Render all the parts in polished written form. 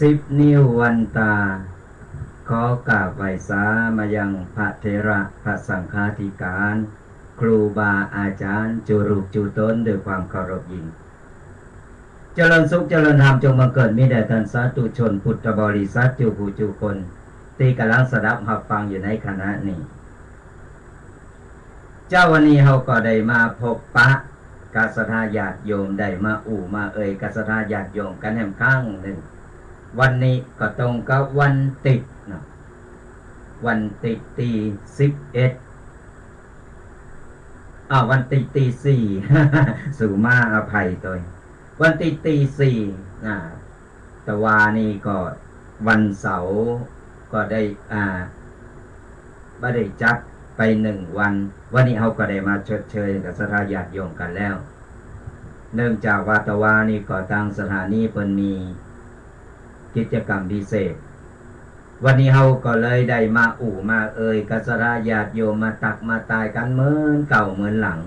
10 นิ้ววันตา ขอกราบไหว้สามายังพระเถระพระสังฆาธิการครูบาอาจารย์จูรูปจูตนด้วยความเคารพยิ่งเจริญสุขเจริญธรรมจงบังเกิดมีแด่ท่านสาธุชนพุทธบริษัทจูผู้จูคนที่กำลังสดับหับฟังอยู่ในขณะนี้เจ้าวันนี้เราก็ได้มาพบปะกษัตริย์ญาติโยมได้มามากษัตริย์ญาติโยมกันแห่งข้างหนึ่งวันนี้ก็ตรงกับวันติดนะวันติดตี11วันติดตี4 สู่มาอภัยตัววันติดตี4แต่ว่านี่ก็วันเสาร์ก็ได้ได้จัดไป1 วันนี้เขาก็ได้มาชดเชยกับสถานญาติโยมกันแล้วเนื่องจากว่าตะวานี่ก็ทางสถานีเพิ่นมีกิจกรรมพิเศษวันนี้เขาก็เลยได้มามากับสถานญาติโยมมาตักมาตายกันเหมือนเก่าเหมือนหลัง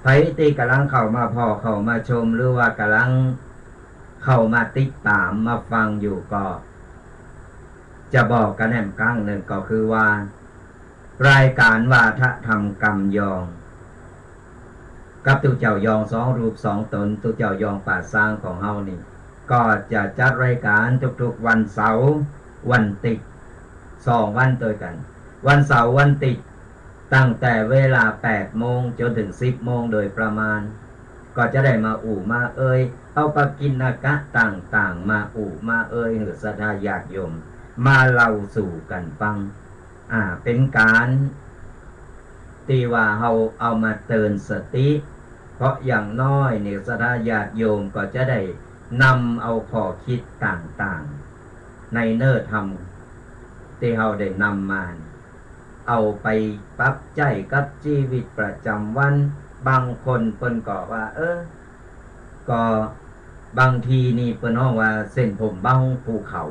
ไผที่กำลังเข้ามาพอเข้ามาชมหรือว่ากำลังเข้ามาติดตามมาฟังอยู่ก็จะบอกกันแหมครั้งหนึ่งก็คือว่ารายการวาทธรรมกรรมยองกับตุเจ้ายอง2 รูป 2 ตนตุเจ้ายองป่าสร้างของเฮานี่ก็จะจัดรายการทุกๆวันเสาร์วันติด2 วันตัวกันวันเสาร์วันติดตั้งแต่เวลา 8 โมงจนถึง 10 โมงโดยประมาณก็จะได้มามาเอาปกิณกะต่างๆมามาหรือศรัทธาญาติโยมมาเล่าสู่กันฟังเป็นการตีว่าเราเอามาเตือนสติเพราะอย่างน้อยเนี่ยศรัทธาญาติโยมก็จะได้นำเอาข้อคิดต่างๆในเนื้อธรรมที่เราได้นำมาเอาไปปรับใจกับชีวิตประจำวันบางคนเพิ่นก็ว่าก็บางทีนี่เพิ่นฮ้องว่าเส้นผมบ้างภูเขา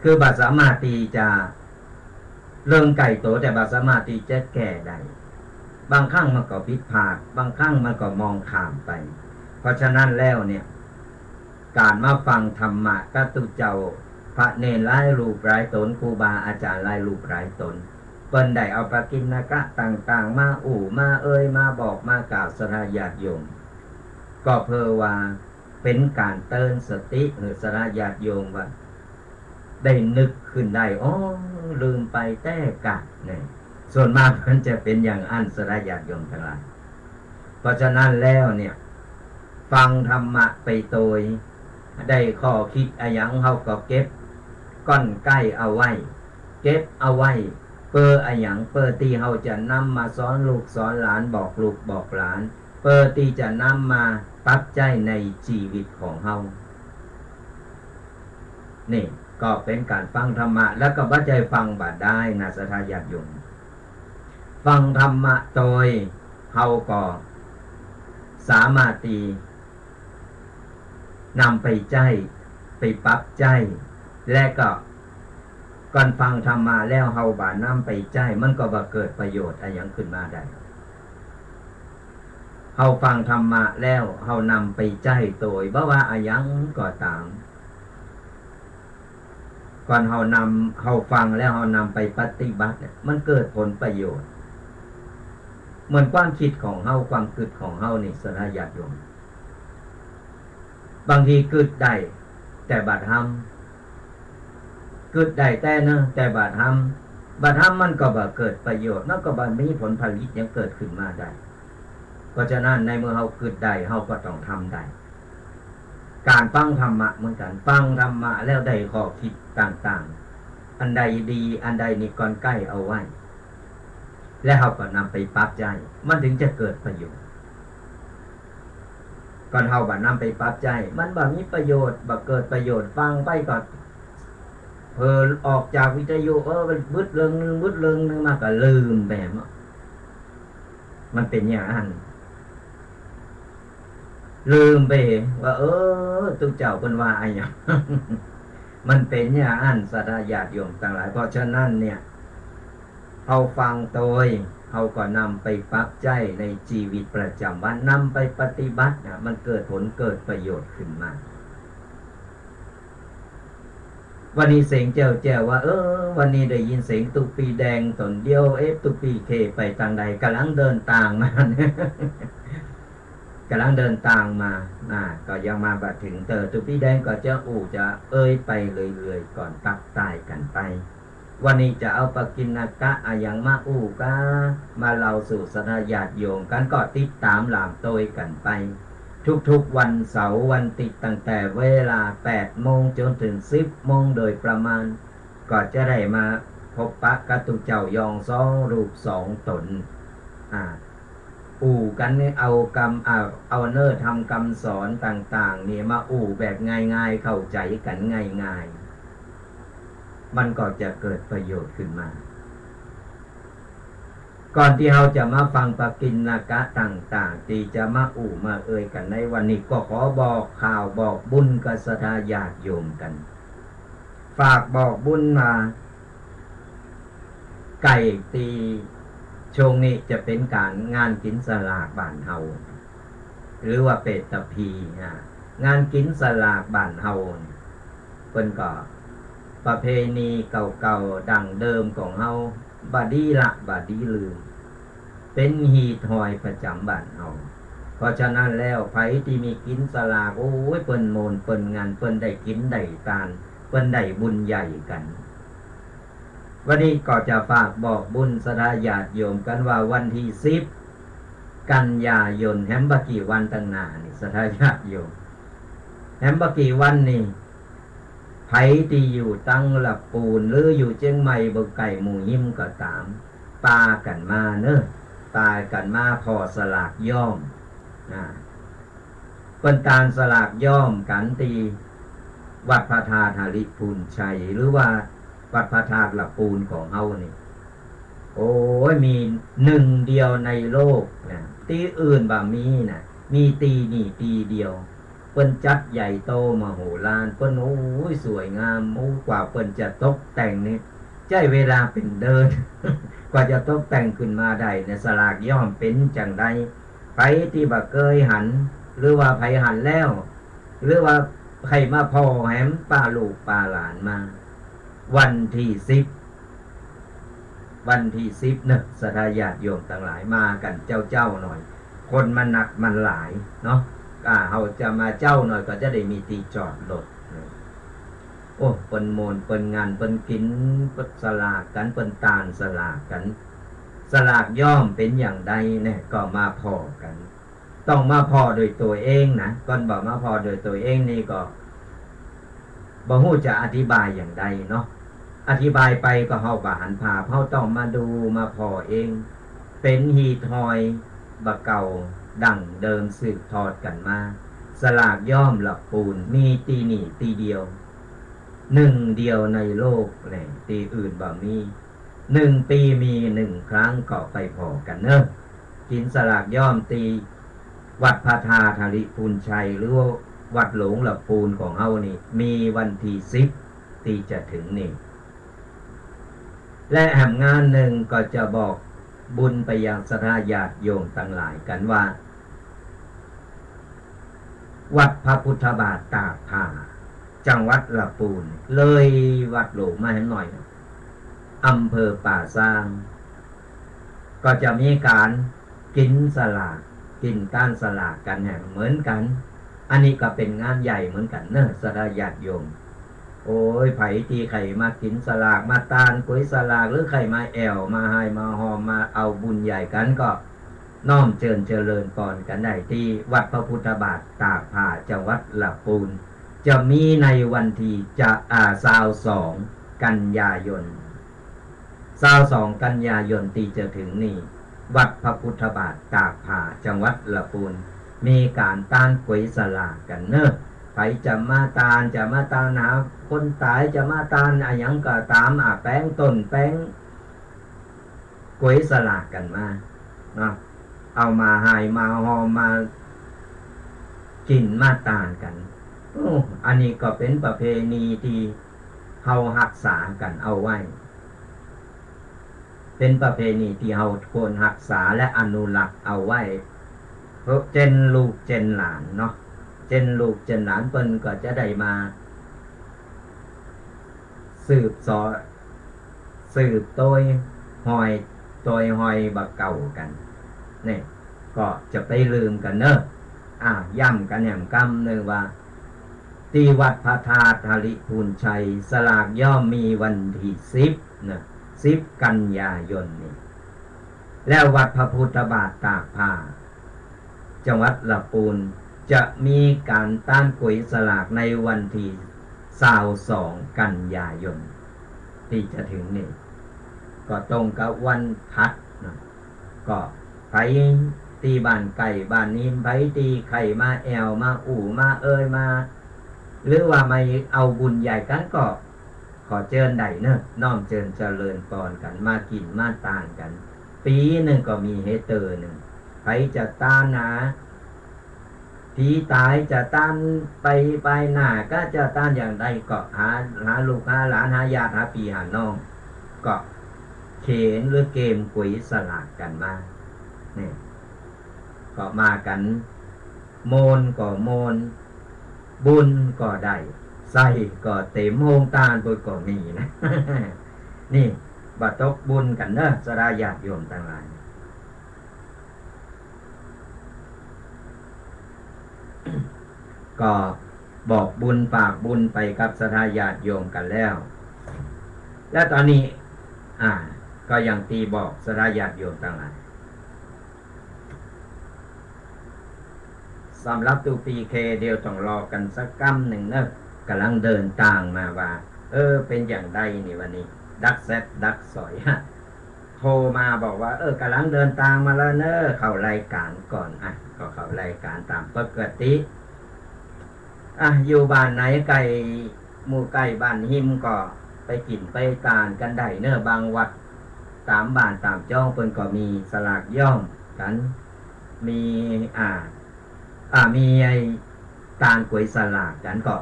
คือบ่สามารถที่จะเรื่องไก่โตแต่บ่สามารถที่จะแก้ได้บางครั้งมันก็ผิดพลาดบางครั้งมันก็มองข้ามไปเพราะฉะนั้นแล้วเนี่ยการมาฟังธรรมะก็ตุเจ้าพระเนรหลายรูปหลายตนครูบาอาจารย์หลายรูปหลายตนเปิ้นได้เอาปกิณกะต่างๆมามามาบอกมากล่าวสถานญาติโยมก็เพื่อว่าเป็นการเตือนสติหรือสถานญาติโยมว่าได้นึกขึ้นได้ลืมไปแต่กะเนี่ยส่วนมากมันจะเป็นอย่างอันสถานญาติโยมทั้งหลายเพราะฉะนั้นแล้วเนี่ยฟังธรรมะไปโดยได้ข้อคิดอะไรอย่างเขาก็เก็บก้อนใกล้เอาไว้เก็บเอาไว้เพื่ออะไรอย่างเพื่อที่เขาจะนำมาสอนลูกสอนหลานบอกลูกบอกหลานเพื่อที่จะนำมาปรับใจในชีวิตของเขานี่ก็เป็นการฟังธรรมะแล้วก็ว่าใจฟังบาดได้นะสถานญาติโยมฟังธรรมะโดยเขาก็สามารถที่นำไปใจไปปรับใจและก็ก่อนฟังธรรมะแล้วเฮาบานำไปใจมันก็บ่เกิดประโยชน์อะไรอย่างขึ้นมาได้เฮาฟังธรรมะแล้วเฮานำไปใจโดยบ่ว่าอะไรอย่างก็ตามก่อนเฮาฟังแล้วเฮานำไปปฏิบัติมันเกิดผลประโยชน์เหมือนความคิดของเฮาความคิดของเฮานี่สถานญาติโยมบางทีคิดได้แต่บาดทำคิดได้แต่บาดทำมันก็บ่เกิดประโยชน์มันก็บ่มีผลผลิตยังเกิดขึ้นมาได้เพราะฉะนั้นในเมื่อเฮาคิดได้เฮาก็ต้องทำได้การฟังธรรมะเหมือนกันฟังธรรมะแล้วได้ข้อคิดต่างๆอันใดดีอันใดนี่ก่อนใกล้เอาไว้และเฮาก็นำไปปรับใจมันถึงจะเกิดประโยชน์ก่อนเฮาบ่นำไปปรับใจมันบ่มีประโยชน์บ่เกิดประโยชน์ฟังไปก่อนออกจากวิทยุบึดเรื่องนึงมาก็ลืมแบบมันเป็นอย่างนั้นลืมไปว่าตุเจ้าเพิ่นว่าอะไรอย่าง มันเป็นอย่างนั้นศรัทธาญาติโยมต่างหลายเพราะฉะนั้นเนี่ยเฮาฟังโดยเฮาก็นำไปปรับใจในชีวิตประจำวันนำไปปฏิบัติมันเกิดผลเกิดประโยชน์ขึ้นมา วันนี้เสียงเจ้าแจ้วว่าวันนี้ได้ยินเสียงตุปีแดงตนเดียวตุปีเคไปทางใดกำลังเดินต่างมา กำลังเดินต่างมาก็ยังมาบัดถึงตุปีแดงก็จะจะไปเรื่อยๆก่อนตักตายกันไปวันนี้จะเอาปกิณกะอย่างมาก็มาเล่าสู่สนาญาติโยมกันก็ติดตามหลามโตยกันไปทุกๆวันเสาร์วันติดตั้งแต่เวลา 8 โมงจนถึง 10 โมงโดยประมาณก็จะได้มาพบปะกตุเจ้ายองสองรูปสองตนกันนี่เอาเนื้อทำคำสอนต่างๆนี่มาแบบง่ายๆเข้าใจกันง่ายๆมันก็จะเกิดประโยชน์ขึ้นมาก่อนที่เราจะมาฟังปกิณกะต่างๆที่จะมามากันในวันนี้ก็ขอบอกข่าวบอกบุญกับศรัทธาญาติโยมกันฝากบอกบุญมาไก่ตีช่วงนี้จะเป็นการงานกินสลากบ้านเฮาหรือว่าเป็ดตะพีงานกินสลากบ้านเฮาเป็นก็ประเพณีเก่าๆดั้งเดิมของเฮาบาดีลืมเป็นฮีทอยประจำบ้านเฮาเพราะฉะนั้นแล้วไผที่มีกินสลากเปิ้นโมนเปิ้นงานเปิ้นได้กินได้ทานเปิ้นได้บุญใหญ่กันวันนี้ก็จะฝากบอกบุญศรัทธาญาติโยมกันว่าวันที่10 กันยายนแฮมบะกี่วันตั้งหน้านี่ศรัทธาญาติโยมแฮมบะกี่วันนี่ไผที่อยู่ตั้งหลับปูนหรืออยู่เชียงใหม่บ่ไก่หมู่หิมก็ตามปากันมาปากันมาพอสลากย่อมเป็นการสลากย่อมกันตีวัดพระธาตุหริพูนชัยหรือว่าวัดพระธาตุหลับปูนของเฮานี่มีหนึ่งเดียวในโลกนะตีอื่นบ่มีนะมีตีนี่ตีเดียวเปิ้นจัดใหญ่โตมโหฬารเปิ้นสวยงามกว่าเปิ้นจะตกแต่งนี่ใช้เวลาเป็นเดิน กว่าจะตกแต่งขึ้นมาได้เนี่ยสลากย่อมเป็นจังใดไผที่บ่เคยหันหรือว่าไผหันแล้วหรือว่าใครมาพ่อแหมป้าลูกป้าหลานมาวันที่10เนอะศรัทธาญาติโยมทั้งหลายมากันเจ้าหน่อยคนมันหนักมันหลายเนาะเขาจะมาเจ้าหน่อยก็จะได้มีที่จอดรถเปิ้นโมนเปิ้นงานเปิ้นกินเปิ้นสลากกันเปิ้นตาลสลากกันสลากย่อมเป็นอย่างใดเนี่ยก็มาพอกันต้องมาพอโดยตัวเองนะก่อนบอกมาพอโดยตัวเองนี่ก็บ่ฮู้จะอธิบายอย่างใดเนาะอธิบายไปก็เฮาบ่หันภาพเฮาต้องมาดูมาพอเองเป็นฮีทอยบะเก่าดั้งเดิมสืบทอดกันมาสลากย่อมหลับปูนมีตีนี่ตีเดียวหนึ่งเดียวในโลกเลยตีอื่นบ่มี1 ปีมี1 ครั้งก็ไปพอกันเนอะกินสลากย่อมตีวัดพระธาตุหริพูนชัยหรือวัดหลวงหลับปูนของเฮานี่มีวันที่10ที่จะถึงนี่และแห่งงานหนึ่งก็จะบอกบุญไปยังศรัทธาญาติโยมทั้งหลายกันว่าวัดพระพุทธบาทตากผ้าจังหวัดลำพูนเลยวัดหลวงมาให้หน่อยอำเภอป่าซางก็จะมีการกินสลากกินก้านสลากกันเหมือนกันอันนี้ก็เป็นงานใหญ่เหมือนกันเนอะศรัทธาญาติโยมไผที่ใครมากินสลากมาตานก๋วยสลากหรือใครมาแอวมาให้มาหอมมาเอาบุญใหญ่กันก็น้อมเจริญพรกันได้ที่วัดพระพุทธบาทตากผ้าจังหวัดลำพูนจะมีในวันที่22 กันยายน22 กันยายนที่จะถึงนี่วัดพระพุทธบาทตากผ้าจังหวัดลำพูนมีการต้านก๋วยสลากกันเนอะใครจะมาตานหาคนตายจะมาตานอะไรยังก็ตามแป้งต้นแป้งก๋วยสลากกันมาเนาะเอามาให้มาหอมมากินมาตานกันอันนี้ก็เป็นประเพณีที่เฮารักษากันเอาไว้เป็นประเพณีที่เฮาควรรักษาและอนุรักษ์เอาไว้เพราะเจนลูกเจนหลานเนาะเจนลูกเจนหลานเปิ้นก็จะได้มา สืบสอสืบโดยหอยโดยหอยบักเก่ากันนี่ก็จะไปลืมกันเนอะย่ำกันอย่างกำเนอว่าที่วัดพระธาตุธาริพูนชัยสลากย่อมมีวันที่10นะ10 กันยายนนี่แล้ววัดพระพุทธบาทตากผ้าจังหวัดลำพูนจะมีการต้านก๋วยสลากในวันที่22 กันยายนที่จะถึงนี่ก็ตรงกับวันพัดนะก็ไปตีบ้านไก่บ้านนี้ไปตีไข่มาแอวมาอู่มาเอ้ยมาหรือว่าไม่เอาบุญใหญ่กันก็ขอเชิญได้เนอะน้อมเชิญเจริญปอนกันมากินมาตานกัน ปีหนึ่งก็มีเฮเตอร์หนึ่งใครจะต้านนะผีตายจะต้านไปหน้าก็จะต้านอย่างใดก็หาลูกหาหลานหาญาติหาพี่หาน้องก็เขียนหรือเกมกุยสลากกันมาเนี่ยก็มากันโมนก็โมนบุญก็ได้ใส่ก็เต็มโฮงตาลปุยก็มีนะ นี่บัตกบุญกันเนอะสราญาติโยมทั้งหลาย ก็บอกบุญฝากบุญไปกับสราญาติโยมกันแล้วและตอนนี้ก็ยังตีบอกสราญาติโยมทั้งหลายสำหรับตูปีเคเดียวต้องรอกันสักกั้มหนึ่งเนอะกำลังเดินทางมาว่าเป็นอย่างใดนี่วันนี้ดักแซดดักสอยโทรมาบอกว่ากำลังเดินทางมาแล้วเนอะเข้ารายการก่อนก็เข้ารายการตามปกติอยู่บ้านไหนไก่หมู่ไก่บ้านหิมก็ไปกินไปตานกันได้เนอะบางวัดตามบ้านตามจ้องเพิ่นก็มีสลากย่อมกันมีมีไอ้ตานก๋วยสลากกันก็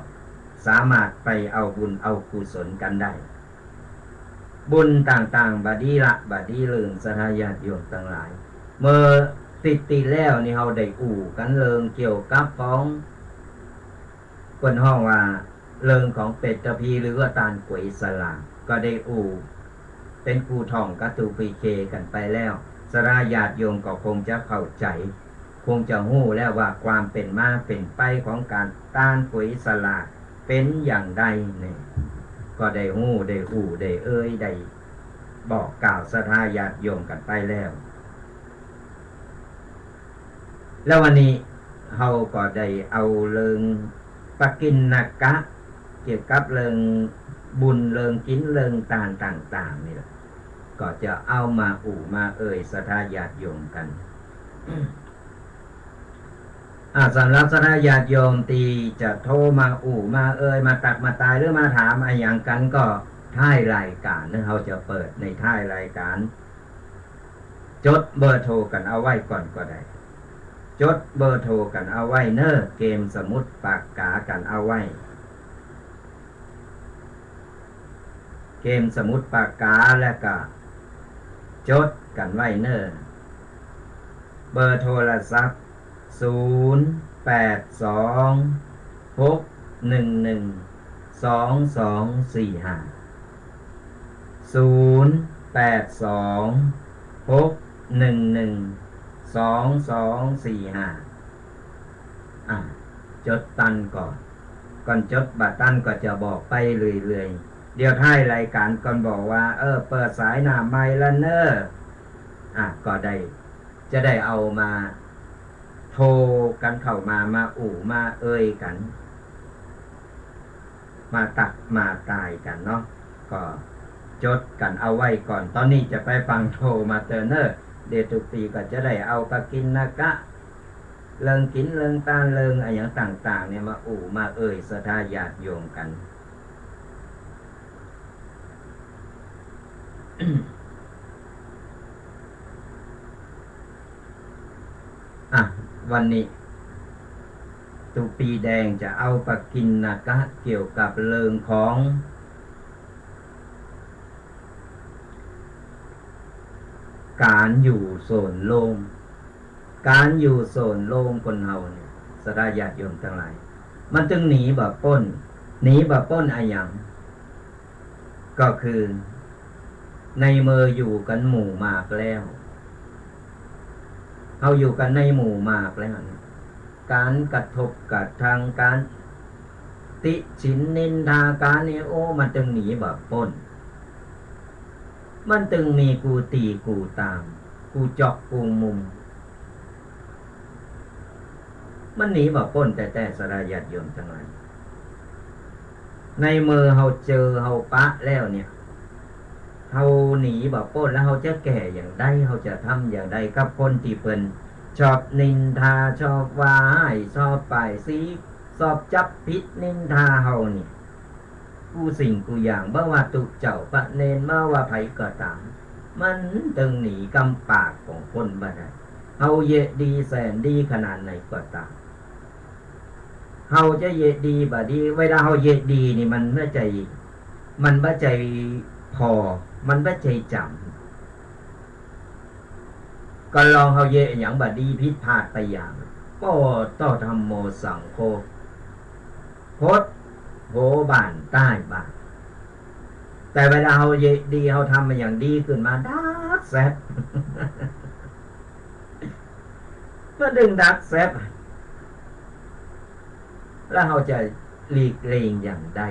สามารถไปเอาบุญเอากุศลกันได้บุญต่างๆบาดีละบาดีเลิงสหายาติโยมทั้งหลายเมื่อติดแล้วนี่เฮาได้อู่กันเลิงเกี่ยวกับของคนห้องว่าเลิงของเป็ดตะพีหรือว่าตานก๋วยสลากก็ได้อู่เป็นครูท่องกัตตุปีเคกันไปแล้วสหายาติโยมก็คงจะเข้าใจคงจะหู้แล้วว่าความเป็นมาเป็นไปของการต้านก๋วยสลากเป็นอย่างใดเนี่ยก็ได้หู้ได้อู่ได้ได้บอกกล่าวสหายาติโยมกันไปแล้วแล้ววันนี้เราก็ได้เอาเรื่องปกิณกะเกี่ยวกับเรื่องบุญเรื่องกินเรื่องตานต่างๆนี่แหละก็จะเอามาอู่มาสหายาติโยมกันสำหรับสหายาติโยมตีจะโทรมาอู่มามาตักมาตายหรือมาถามอะไรอย่างกันก็ท้ายรายการเนี่ยเราจะเปิดในท้ายรายการจดเบอร์โทรกันเอาไว้ก่อนก็ได้จดเบอร์โทรกันเอาไว้เนอะเกมสมุดปากกากันเอาไว้เกมสมุดปากกาแล้วก็จดกันไว้เนอะเบอร์โทรศัพท์จดตันก่อนจดบัตรตันก็จะบอกไปเรื่อยๆเดี๋ยวท้ายรายการก่อนบอกว่าเปิดสายหน้าไมค์แล้วเนอะก็ได้จะได้เอามาโทรกันเข้ามาอู่มากันมาตักมาตายกันเนาะก็จดกันเอาไว้ก่อนตอนนี้จะไปฟังโทรมาเตอร์เนอร์เดทุกปีก็จะได้เอาปกิณกะเลิงกินเลิงตาเลิงอะไรอย่างต่างๆเนี่ยมาอู่มาสหายาติโยมกัน วันนี้ตุปีแดงจะเอาปกิณกะเกี่ยวกับเรื่องของการอยู่โซนโล่งการอยู่โซนโล่งคนเฮาเนี่ยสหายาติโยมทั้งหลายมันจึงหนีบ่พ้นอะไรอย่าง ก็คือในมืออยู่กันหมู่มากแล้วเอาอยู่กันในหมู่มากแล้วการกระทบกระทั่งการติฉินนินทาการนี่โอ้มันจึงหนีแบบพ้นมันจึงมีกูตีกูตามกูเจาะกูมุมมันหนีแบบพ้นแต่สลายญาติโยมทั้งหลายในมือเฮาเจอเฮาปะแล้วเนี่ยเฮาหนีแบบพ้นแล้วเฮาจะแก่อย่างใดเฮาจะทำอย่างใดกับคนที่เพิ่นชอบนินทาชอบว่าให้ชอบป้ายสีชอบจับผิดนินทาเฮานี่กูสิ่งกูอย่างบ่ว่าตุเจ้าพระเนรบ่ว่าไผก็ตามมันตึงหนีกำปากของคนบ่ได้เฮาเยดีแสนดีขนาดไหนก็ตามเฮาจะเยดีบ่ดีเวลาเฮาเยดีนี่มันบ่ใจพอมันบ่ใจจำก็ลองเฮาเยอย่างบ่ดีผิดพลาดไปอย่างก็ต่อธรรมโมสังโฆโพดโหบ้านใต้บ้านแต่เวลาเฮาเยดีเฮาทำมันอย่างดีขึ้นมาดักแซบก็ดึงดักแซบแล้วเฮาจะหลีกเลี่ยงอย่างใด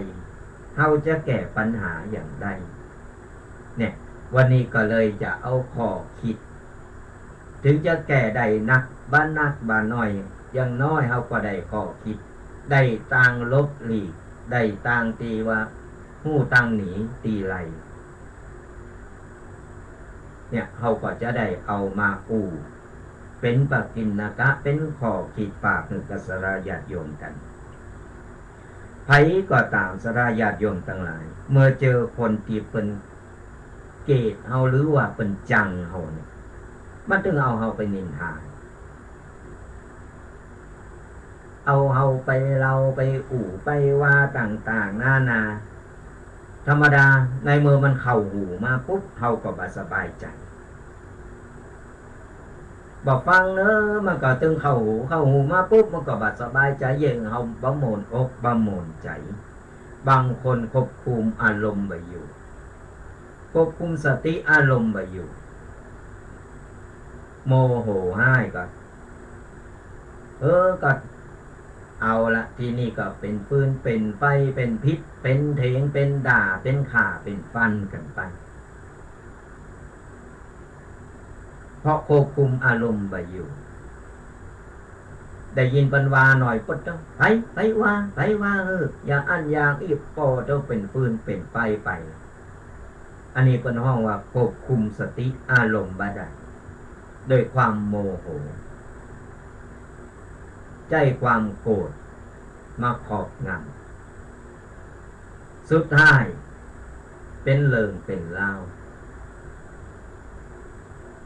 เฮาจะแก้ปัญหาอย่างใดเนี่ยวันนี้ก็เลยจะเอาข้อคิดถึงจะแก้ได้นักบ้านนักบ้านน้อยอย่างน้อยเฮาก็ได้ข้อคิดได้ต่างลบหลีกได้ต่างตีว่าหู้ตั้งหนีตีไรเนี่ยเฮาก็จะได้เอามาเป็นปกิณกะเป็นข้อคิดฝากหนึ่งกับสลาญาติโยมกันไผก็ตามสลาญาติโยมทั้งหลายเมื่อเจอคนที่เป็นเกลียดเฮาหรือว่าเป็นจังเฮาเนี่ยมันถึงเอาเฮาไปนินทาเอาเฮาไปเราไปไปว่าต่างๆนาธรรมดาในมือมันเข้าหูมาปุ๊บเฮาก็บ่สบายใจบอกฟังเนอะมันก็ตึงเข้าหูมาปุ๊บมันก็บ่สบายใจเย็นเฮาบ่โมนอกบ่โมนใจบางคนควบคุมอารมณ์บ่อยู่ควบคุมสติอารมณ์บ่อยู่โมโหให้ก็ก็เอาละที่นี่ก็เป็นปืนเป็นไฟเป็นพิษเป็นเถงเป็นด่าเป็นข่าเป็นฟันกันไปเพราะควบคุมอารมณ์บ่อยู่ได้ยินปันวาหน่อยปุ๊บไปว่าอย่างอันอย่างอีกปอต้องเป็นปืนเป็นไฟไปอันนี้เป็นห้องว่าควบคุมสติอารมณ์บ่ได้โดยความโมโหใจความโกรธมาครอบงำสุดท้ายเป็นเลิงเป็นเล่า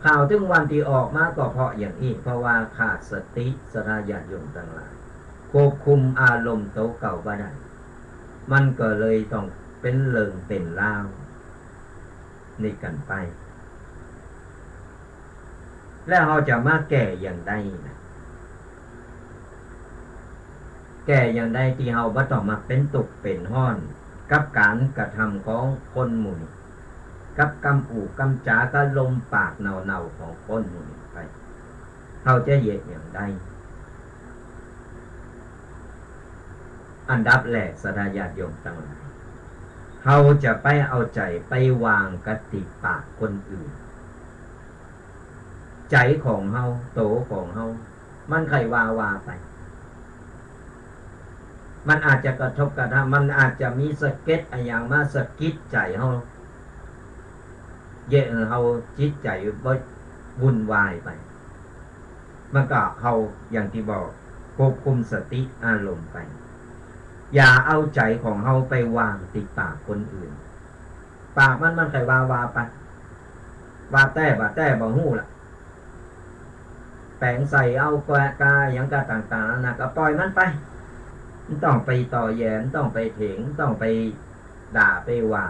ข่าวถึงวันที่ออกมาก็เพราะอย่างนี้เพราะว่าขาดสติสลาญาติโยมทั้งหลายควบคุมอารมณ์โตเก่าบ่ได้มันก็เลยต้องเป็นเลิงเป็นเล่านี่กันไปแล้วเราจะมาแก้อย่างใดนะแก้อย่างใดที่เราบ่ต้องมาเป็นตุกเป็นห้อนกับการกระทำของคนหมู่นี้กับกำอู่กำจาก็ลมปากเนาของคนหมู่นี้ไปเราจะเหยียดอย่างใดอันดับแรกสลาญาติโยมทั้งหลายเราจะไปเอาใจไปวางกติปากคนอื่นใจของเฮาโตของเฮามันใครว่าไปมันอาจจะกระทบกระทั่งมันอาจจะมีสะเก็ดอะไรอย่างมาสะกิดใจเฮาเยอะเฮาจิตใจบ่วุ่นวายไปมันก็เฮาอย่างที่บอกควบคุมสติอารมณ์ไปอย่าเอาใจของเฮาไปวางติดปากคนอื่นปากมันใครว่าไปว่าแต่บ่ฮู้ล่ะแปลงใส่เอากาอย่างกาต่างๆนะก็ปล่อยมันไปต้องไปต่อแย้มต้องไปเถียงต้องไปด่าไปว่า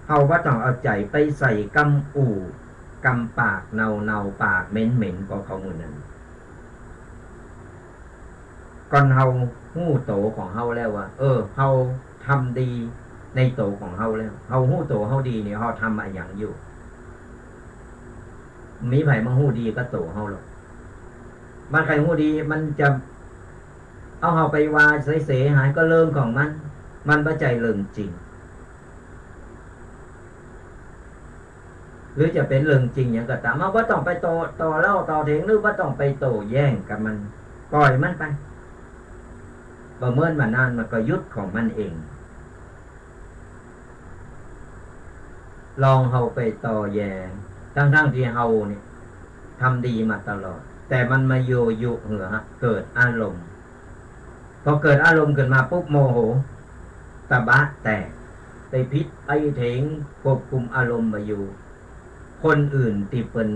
เอาว่าต้องเอาใจไปใส่กำอู่กำปากเนาปากเหม็นก็เขาหมดนั้น ก่อนเฮาฮู้โตของเฮาแล้วว่าเฮาทำดีในโตของเฮาแล้วเฮาฮู้โตเฮาดีเนี่ยเฮาทำอะไรอย่างอยู่มีไผมาฮู้ดีก็โตเฮาหรอกมันใครฮู้ดีมันจะเอาเฮาไปว่าเสยหายก็เรื่องของมันบ่ใจเรื่องจริงหรือจะเป็นเรื่องจริงอย่างก็ตามเอาบ่ต้องไปต่อเล่าต่อเถียงหรือบ่ต้องไปโตแย้งกับมันปล่อยมันไปบ่เมื่อนมานานมันก็ยุดของมันเองลองเฮาไปต่อแย้งทั้งที่เฮาเนี่ยทำดีมาตลอดแต่มันมาโยยุเหือเกิดอารมณ์พอเกิดอารมณ์ขึ้นมาปุ๊บโมโหตะบะแตกไปพิษไปเถงควบคุมอารมณ์มาอยู่คนอื่นที่เป็น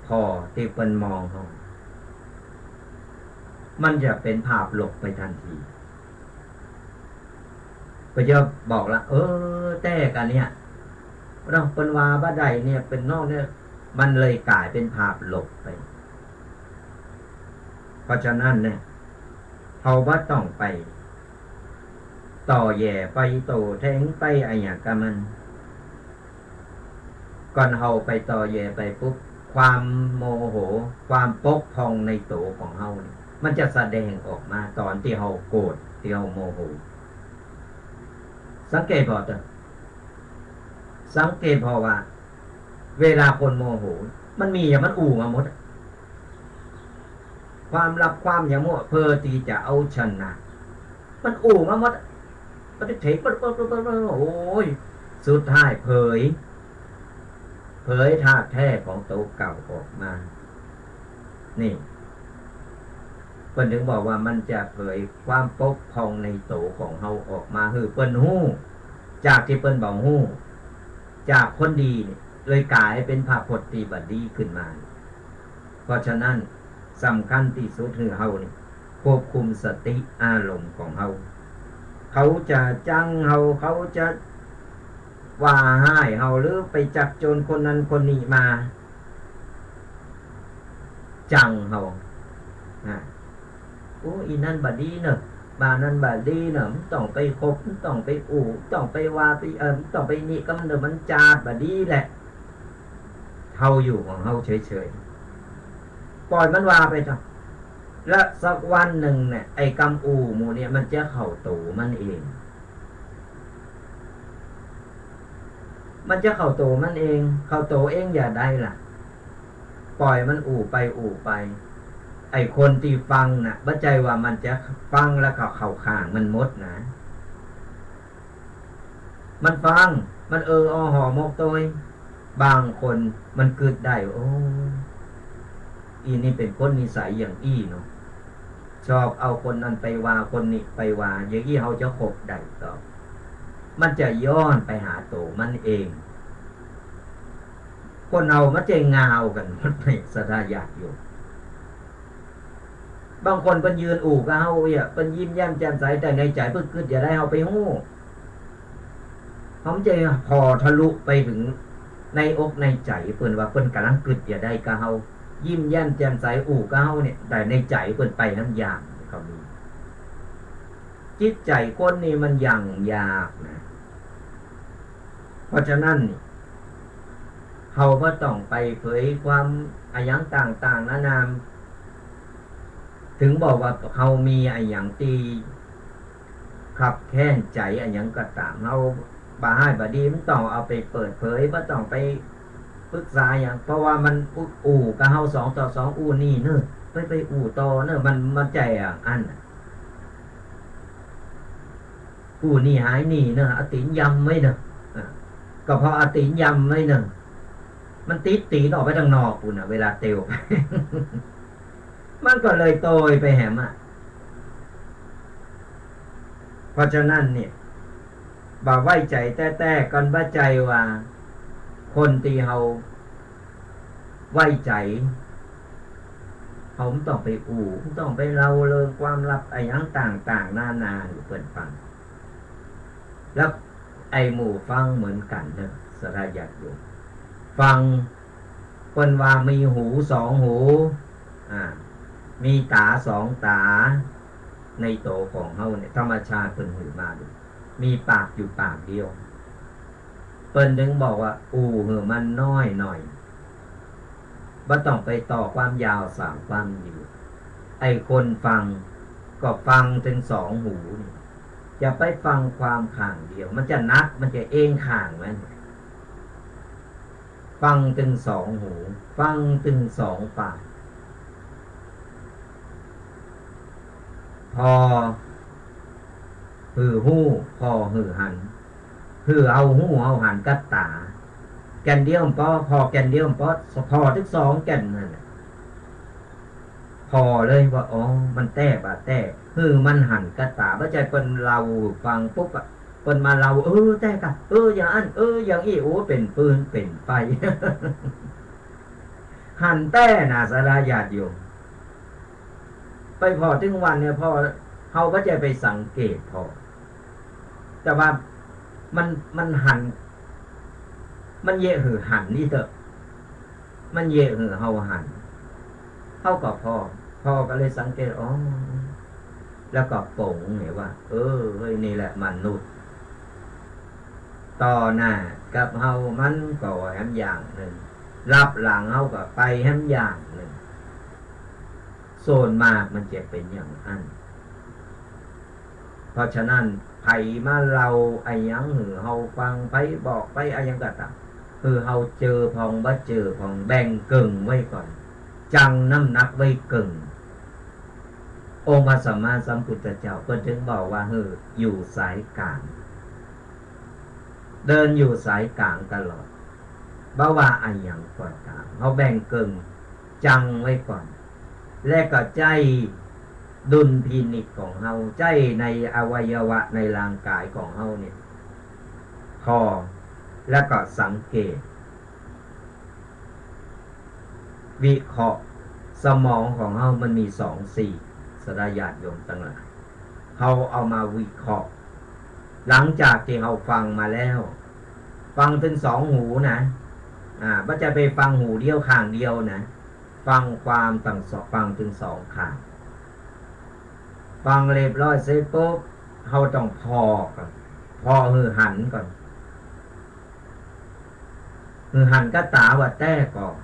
พอที่เป็นมองเขามันจะเป็นภาพหลบไปทันทีก็จะบอกละแต่กันเนี่ยเราเป็นวาบ้าใดเนี่ยเป็นนอกเนี่ยมันเลยกลายเป็นภาพหลบไปเพราะฉะนั้นเนี่ยเขาว่าต้องไปต่อแย่ไปโตแทงไปอะไรอย่างกันมันก่อนเฮาไปต่อแย่ไปปุ๊บความโมโหความปกพองในโตของเฮาเนี่ยมันจะแสดงออกมาตอนที่เฮาโกรธที่เฮาโมโหสังเกตพอเถอะสังเกตพอว่าเวลาคนโมโหมันมีอย่างมันอู่มาหมดความลับความอย่างมั่วเพื่อที่จะเอาชนะมันอู่มาหมดมันจะเถียงโอ้ยสุดท้ายเผยธาตุแท้ของโตเก่าออกมานี่เพิ่นถึงบอกว่ามันจะเผยความปกพองในโตของเฮาออกมาคือเพิ่นฮู้จากที่เพิ่นบอกฮู้จากคนดีเลยกลายเป็นพระพจน์ปฏิบัติดีขึ้นมาเพราะฉะนั้นสำคัญที่สุดคือเฮานี่ควบคุมสติอารมณ์ของเฮาเขาจะจังเฮาเขาจะว่าให้เฮาหรือไปจับโจรคนนั้นคนนี้มาจังเฮาโอ้อีนั่นบัดดีเนอะบานั่นบัดดีเนอะต้องไปคบต้องไปอู่ต้องไปว่าไปต้องไปนี่ก็มันเนอะมันจาดบัดดีแหละเฮาอยู่ของเฮาเฉยๆปล่อยมันว่าไปเถอะและสักวันหนึ่งเนี่ยไอ้กำอู่หมู่เนี่ยมันจะเข้าตูมันเองมันจะเข้าโตมันเองเข้าโตเองอย่าได้ล่ะปล่อยมันอู่ไปไอ้คนที่ฟังน่ะบ่ใจว่ามันจะฟังแล้วเข้าข้างมันหมดนะมันฟังมันหอมกตัวบางคนมันเกิดได้โอ้อีนี่เป็นคนนิสัยอย่างอี้เนาะชอบเอาคนนั้นไปว่าคนนี้ไปว่าอย่างอี้เขาจะคบได้ต่อมันจะย้อนไปหาโตมันเองคนเอามันจะงาวกันมันไม่สะทายากอยู่บางคนเป็นยืนอู่กับเฮาเป็นยิ้มแย้มแจ่มใสแต่ในใจเพิ่งคิดอย่าได้เฮาไปฮู้เขาจะพอทะลุไปถึงในอกในใจเพิ่นว่าเพิ่นกำลังคิดอย่าได้กับเฮายิ้มแย้มแจ่มใสอู่กับเฮาเนี่ยแต่ในใจเพิ่นไปน้ำอย่างเขามีจิตใจคนนี่มันยังยากนะเพราะฉะนั้นเขาก็ต้องไปเผยความอายังต่างๆนานาถึงบอกว่าเขามีอายังตีขับแค้นใจอายังก็ตามเขาบาให้บาดีมันต้องเอาไปเปิดเผยว่าต้องไปปรึกษาอย่างเพราะว่ามันอู่กับเฮา2-2อู่นี่เนอะไปอู่ต่อเนอะมันใจอันอู่นี่หายนี่เนอะอติยำไม่เนอะก็เพราะอติยำไม่เนอะมันตีออกไปทางนอกคุณน่ะเวลาเตียวไปมันก็เลยโตยไปแหมเพราะฉะนั้นเนี่ยบ่ไว้ใจแต่กันบ่ใจว่าคนที่เฮาไว้ใจเขาต้องไปอู่ต้องไปเล่าเรื่องความลับไอ้ยังต่างๆนานาอยู่เพิ่นฟังแล้วไอ้หมู่ฟังเหมือนกันเนอะสระยัดอยู่ฟังเพิ่นว่ามีหู2หูมีตา2ตา ในโตของเฮาเนี่ยธรรมชาติเพิ่นหือมาดูมีปากอยู่ปากเดียวเพิ่นถึงบอกว่าหือมันน้อยหน่อยบ่ต้องไปต่อความยาวสามความยืดไอ้คนฟังก็ฟังถึงสองหูนี่อย่าไปฟังความข้างเดียวมันจะนักมันจะเองข้างมันฟังถึงสองหูฟังถึงสองปากพอหือหู้พอหือหันหือเอาหู้เอาหันกัดตาแก่นเดียวพอแก่นเดียวพอทั้งสองแก่นนั่นแหละพอเลยว่าอ๋อมันแต้หือมันหันกัดตาบ่ใจเปิ้นเราฟังปุ๊บอ่ะเปิ้นมาเราแต้กะอย่างอันอย่างอีเป็นปืนเป็นไฟ หันแต้น่ะสลาญาติโยมไปพอถึงวันเนี่ยพอเฮาก็จะไปสังเกตพอแต่ว่ามันหันมันเยะหือหันนี่เถอะมันเยะหือเฮาหันเฮาก็พอก็เลยสังเกตแล้วก็ปงเนี่ยว่าเฮ้ยนี่แหละมนุษย์ต่อหน้ากับเฮามันก็แหมอย่างหนึ่งรับหลังเฮาก็ไปแหมอย่างหนึ่งโซนมากมันจะเป็นอย่างนั้นเพราะฉะนั้นไผมาเราไอ้ยังหือเฮาฟังไผบอกไปไอ้ยังก็ตามคือเฮาเจอพองบ่เจอพองแบ่งกึ่งไว้ก่อนจังน้ำหนักไว้กึ่งองค์พระสัมมาสัมพุทธเจ้าเพิ่นถึงบอกว่าอยู่สายกลางเดินอยู่สายกลางตลอดบ่ว่าไอ้ยังก็ตามเฮาแบ่งกึ่งจังไว้ก่อนและก็ใจดุลพินิจของเฮาใจในอวัยวะในร่างกายของเฮาเนี่ยพอแล้วก็สังเกตวิเคราะห์สมองของเฮามันมี2 สลาญาติโยมทั้งหลายเฮาเอามาวิเคราะห์หลังจากที่เฮาฟังมาแล้วฟังถึง2 หูนะบ่จะไปฟังหูเดียวข้างเดียวนะฟังความตั้งฟังถึง2 ข้างฟังเรียบร้อยเสร็จปุ๊บเฮาต้องพอก่อนพอหือหันก่อนหือหันก็ตาว่าแต้ก่อน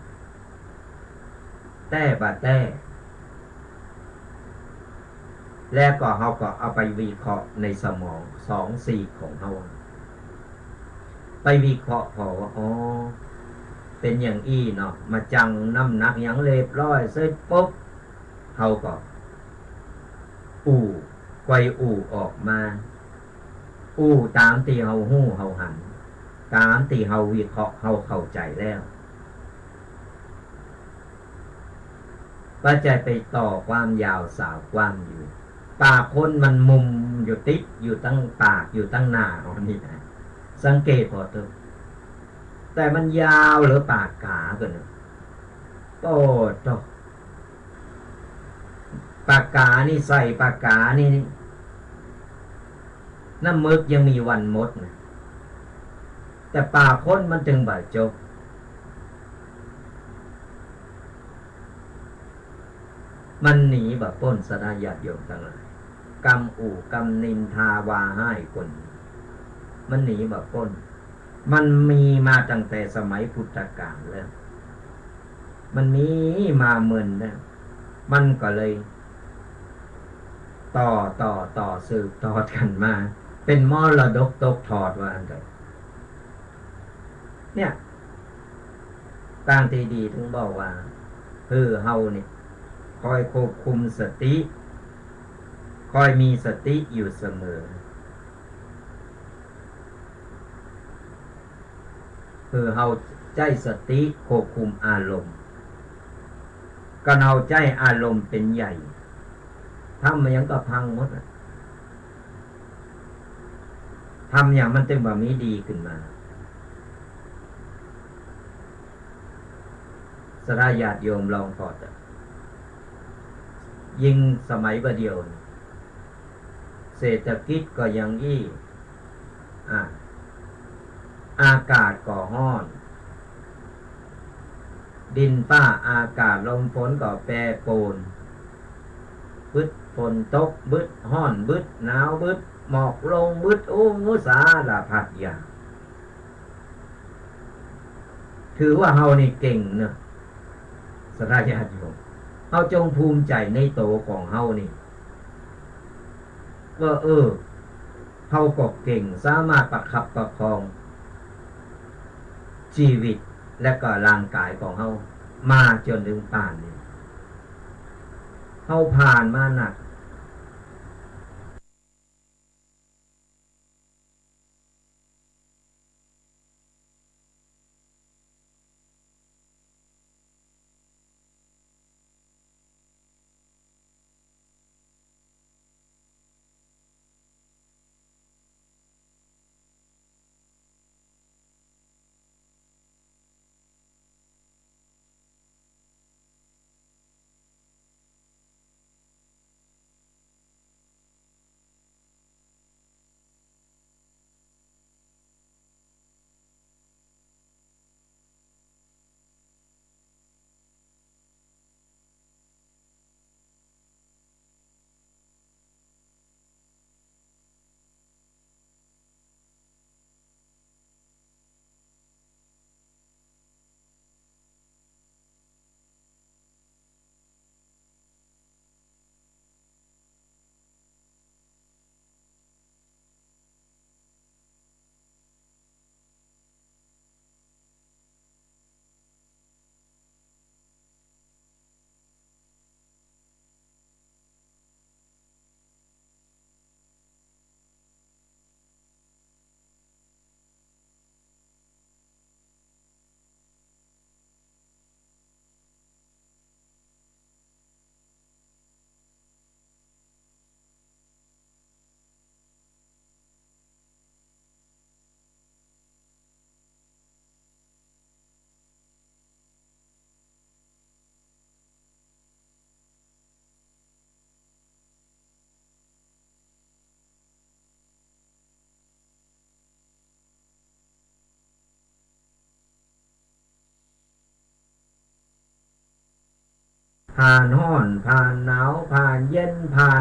แต้บาแต้แล้วก็เฮาก็เอาไปวิเคราะห์ในสมอง2 ซีกของเฮาไปวิเคราะห์พอว่าเป็นอย่างอี้เนาะมาจังน้ำหนักอย่างเรียบร้อยเสร็จปุ๊บเฮาก็ไกวออกมาตามที่เฮาฮู้เฮาหันตามที่เฮาวิเคราะห์เฮาเข้าใจแล้วก็จะไปต่อความยาวสาวความอยู่ปากคนมันมุมอยู่ติดอยู่ตั้งปากอยู่ตั้งหน้าของนี่นะสังเกตพอเถอะแต่มันยาวหรือปากกาเกินโตปากกานี่ใส่ปากกานี่น้ำมึกยังมีวันมดนะแต่ปากคนมันจึงบาดจบมันหนีแบบป้นสลาญาติโยมทั้งหลายกำกำนินทาวาให้คนมันหนีแบบป้นมันมีมาตั้งแต่สมัยพุทธกาลแล้วมันมีมาเหมือนแล้วมันก็เลยต่อสืบทอดกันมาเป็นมรดกตกทอดว่าอันใดเนี่ยต่างที่ดีถึงบอกว่าเฮาเนี่ยคอยควบคุมสติคอยมีสติอยู่เสมอเฮาใจสติควบคุมอารมณ์ก็เฮาใจอารมณ์เป็นใหญ่ทำมันยังก็พังหมดทำอย่างมันจึงแบบนี้ดีขึ้นมาสลาญาติโยมลองพอดยิ่งสมัยประเดียวเศรษฐกิจก็ยังอากาศก็ร้อน ดินฟ้าอากาศลมฝนก็แปรปรวนพฤ ฝนตกบึดห้อนบึดหนาวบึดหมอกลงบึดมุสาลาพัดอย่างถือว่าเฮานี่เก่งเนอะสดาญาติโยมเฮาจงภูมิใจในโตของเฮานี่ว่าเฮาก็เก่งสามารถประคับประคองชีวิตและก็ร่างกายของเฮามาจนถึงป่านนี้เฮาผ่านมาหนักผ่านร้อนผ่านหนาวผ่านเย็นผ่าน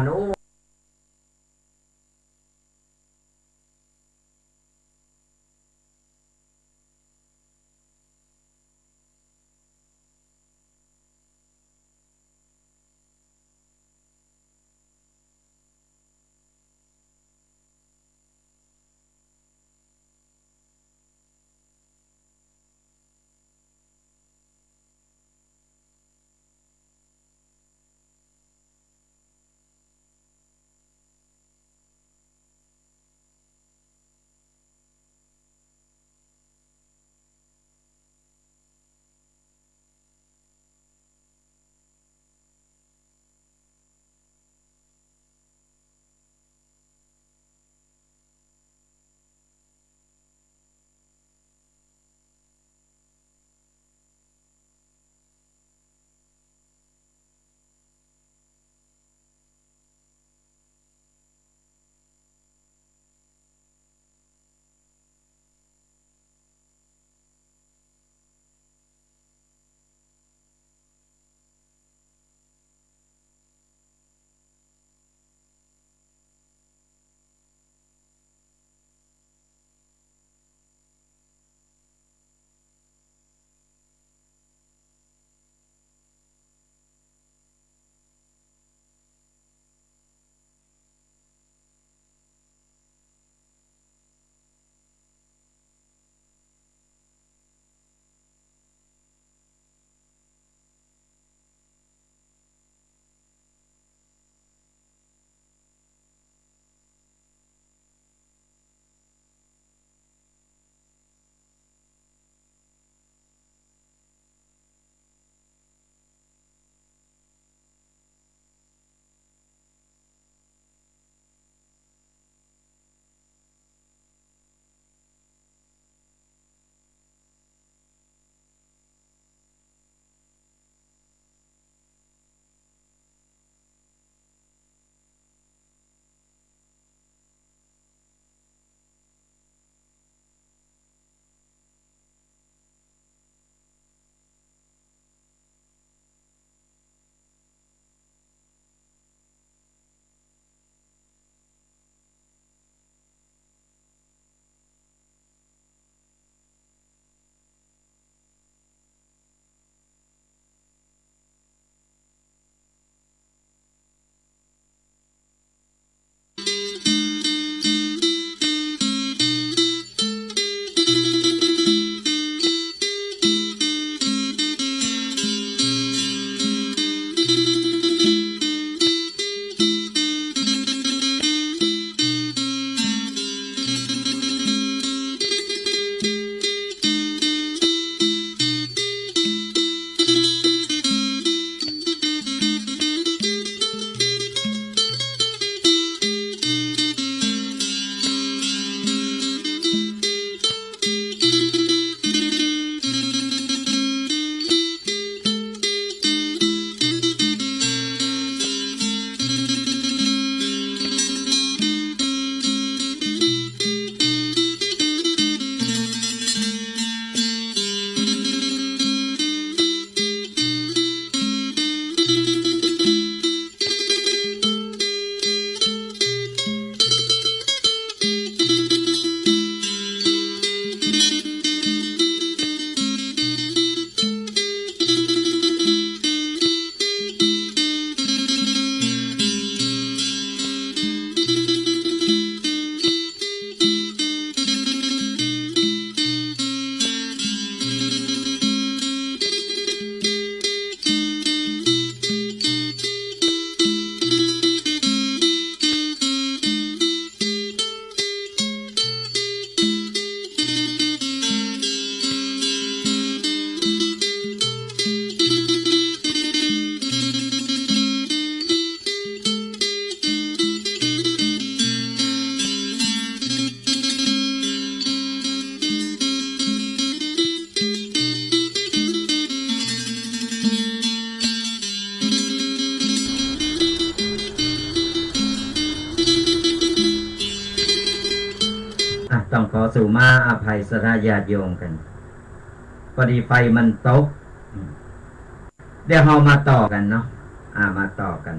ต้องขอสู่มาอภัยสราญาติโยมกันพอดีไฟมันตกเดี๋ยวเรามาต่อกันเนาะมาต่อกัน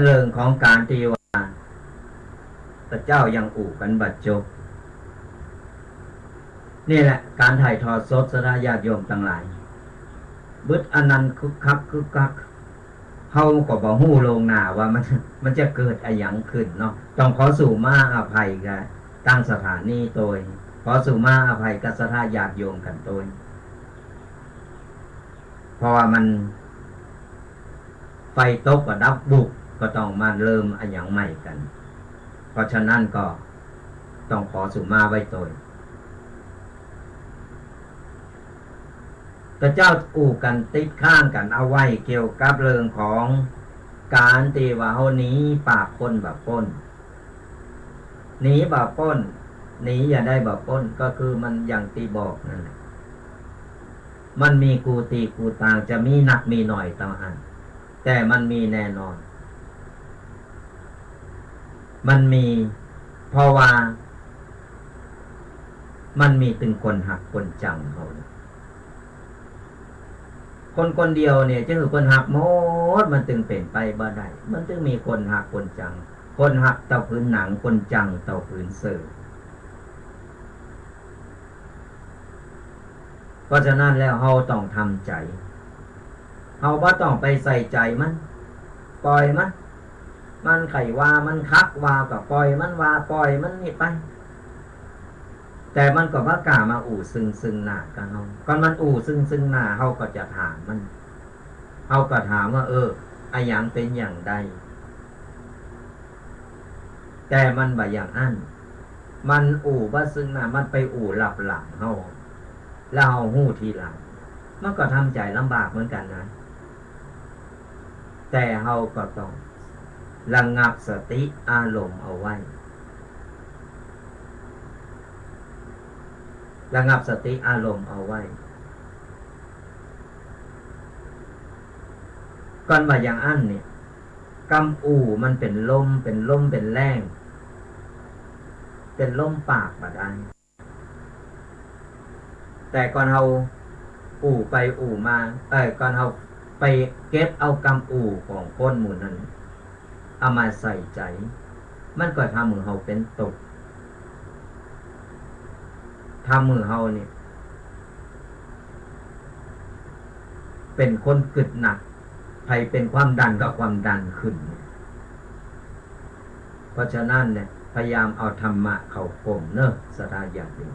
เรื่องของการที่ว่าพระเจ้ายังอู่กันบัดจบนี่แหละการถ่ายทอดสดสราญาติโยมทั้งหลายบึดอันนั้นคึกคักเฮาก็บ่ฮู้ลงหน้าว่ามันจะเกิดอะไรหยังขึ้นเนาะต้องขอสู่มาอภัยกันตั้งสถานีโดยขอสู่มาอภัยกับสราญาติโยมกันโดยเพราะว่ามันไฟตกก็ดับบุกก็ต้องมาเริ่มอะไรหยังใหม่กันเพราะฉะนั้นก็ต้องขอสู่มาไว้โดยพระเจ้าอู่กันติดข้างกันเอาไว้เกี่ยวกับเรื่องของการตีว่าเฮาหนีปากคนแบบป้นหนีแบบป้นหนีอย่าได้แบบป้นก็คือมันอย่างตีบอกนั่นแหละมันมีกูตีกูตางจะมีหนักมีหน่อยต่างหากแต่มันมีแน่นอนมันมีเพราะว่ามันมีตึงคนหักคนจังเขาคนเดียวเนี่ยจะคือคนหักหมดมันจึงเป็นไปบ่ได้มันจึงมีคนหักคนจังคนหักเต่าพื้นหนังคนจังเต่าพื้นเสือเพราะฉะนั้นแล้วเราต้องทำใจเราบ่ต้องไปใส่ใจมันปล่อยมันไขว่ามันคักว่าก็ปล่อยมันว่าปล่อยมันนี่ไปแต่มันก็ว่ากล้ามาอู่ซึ่งหน้ากันเฮาก่อนมันอู่ซึ่งหน้าเฮาก็จะถามมันเฮาก็ถามว่าอะหยังเป็นอย่างใดแต่มันบ่อย่างนั้นมันอู่บ่ซึ่งหน้ามันไปอู่หลับหลังเฮาแล้วเฮาฮู้ทีหลังมันก็ทำใจลำบากเหมือนกันนะแต่เฮาก็ต้องระงับสติอารมณ์เอาไว้ระงับสติอารมณ์เอาไว้ก่อนว่าอย่างอันเนี่ยกำอู่มันเป็นลมเป็นแรงเป็นลมปากบ่ได้แต่ก่อนเฮาอู่ไปอู่มาก่อนเฮาไปเก็บเอากำอู่ของคนหมู่นั้นเอามาใส่ใจมันก็ทำให้เฮาเป็นตกทำมือเฮาเนี่ยเป็นคนกึดหนักใครเป็นความดันก็ความดันขึ้นเพราะฉะนั้นเนี่ยพยายามเอาธรรมะเข้าข่มเนอะสราญาติโยม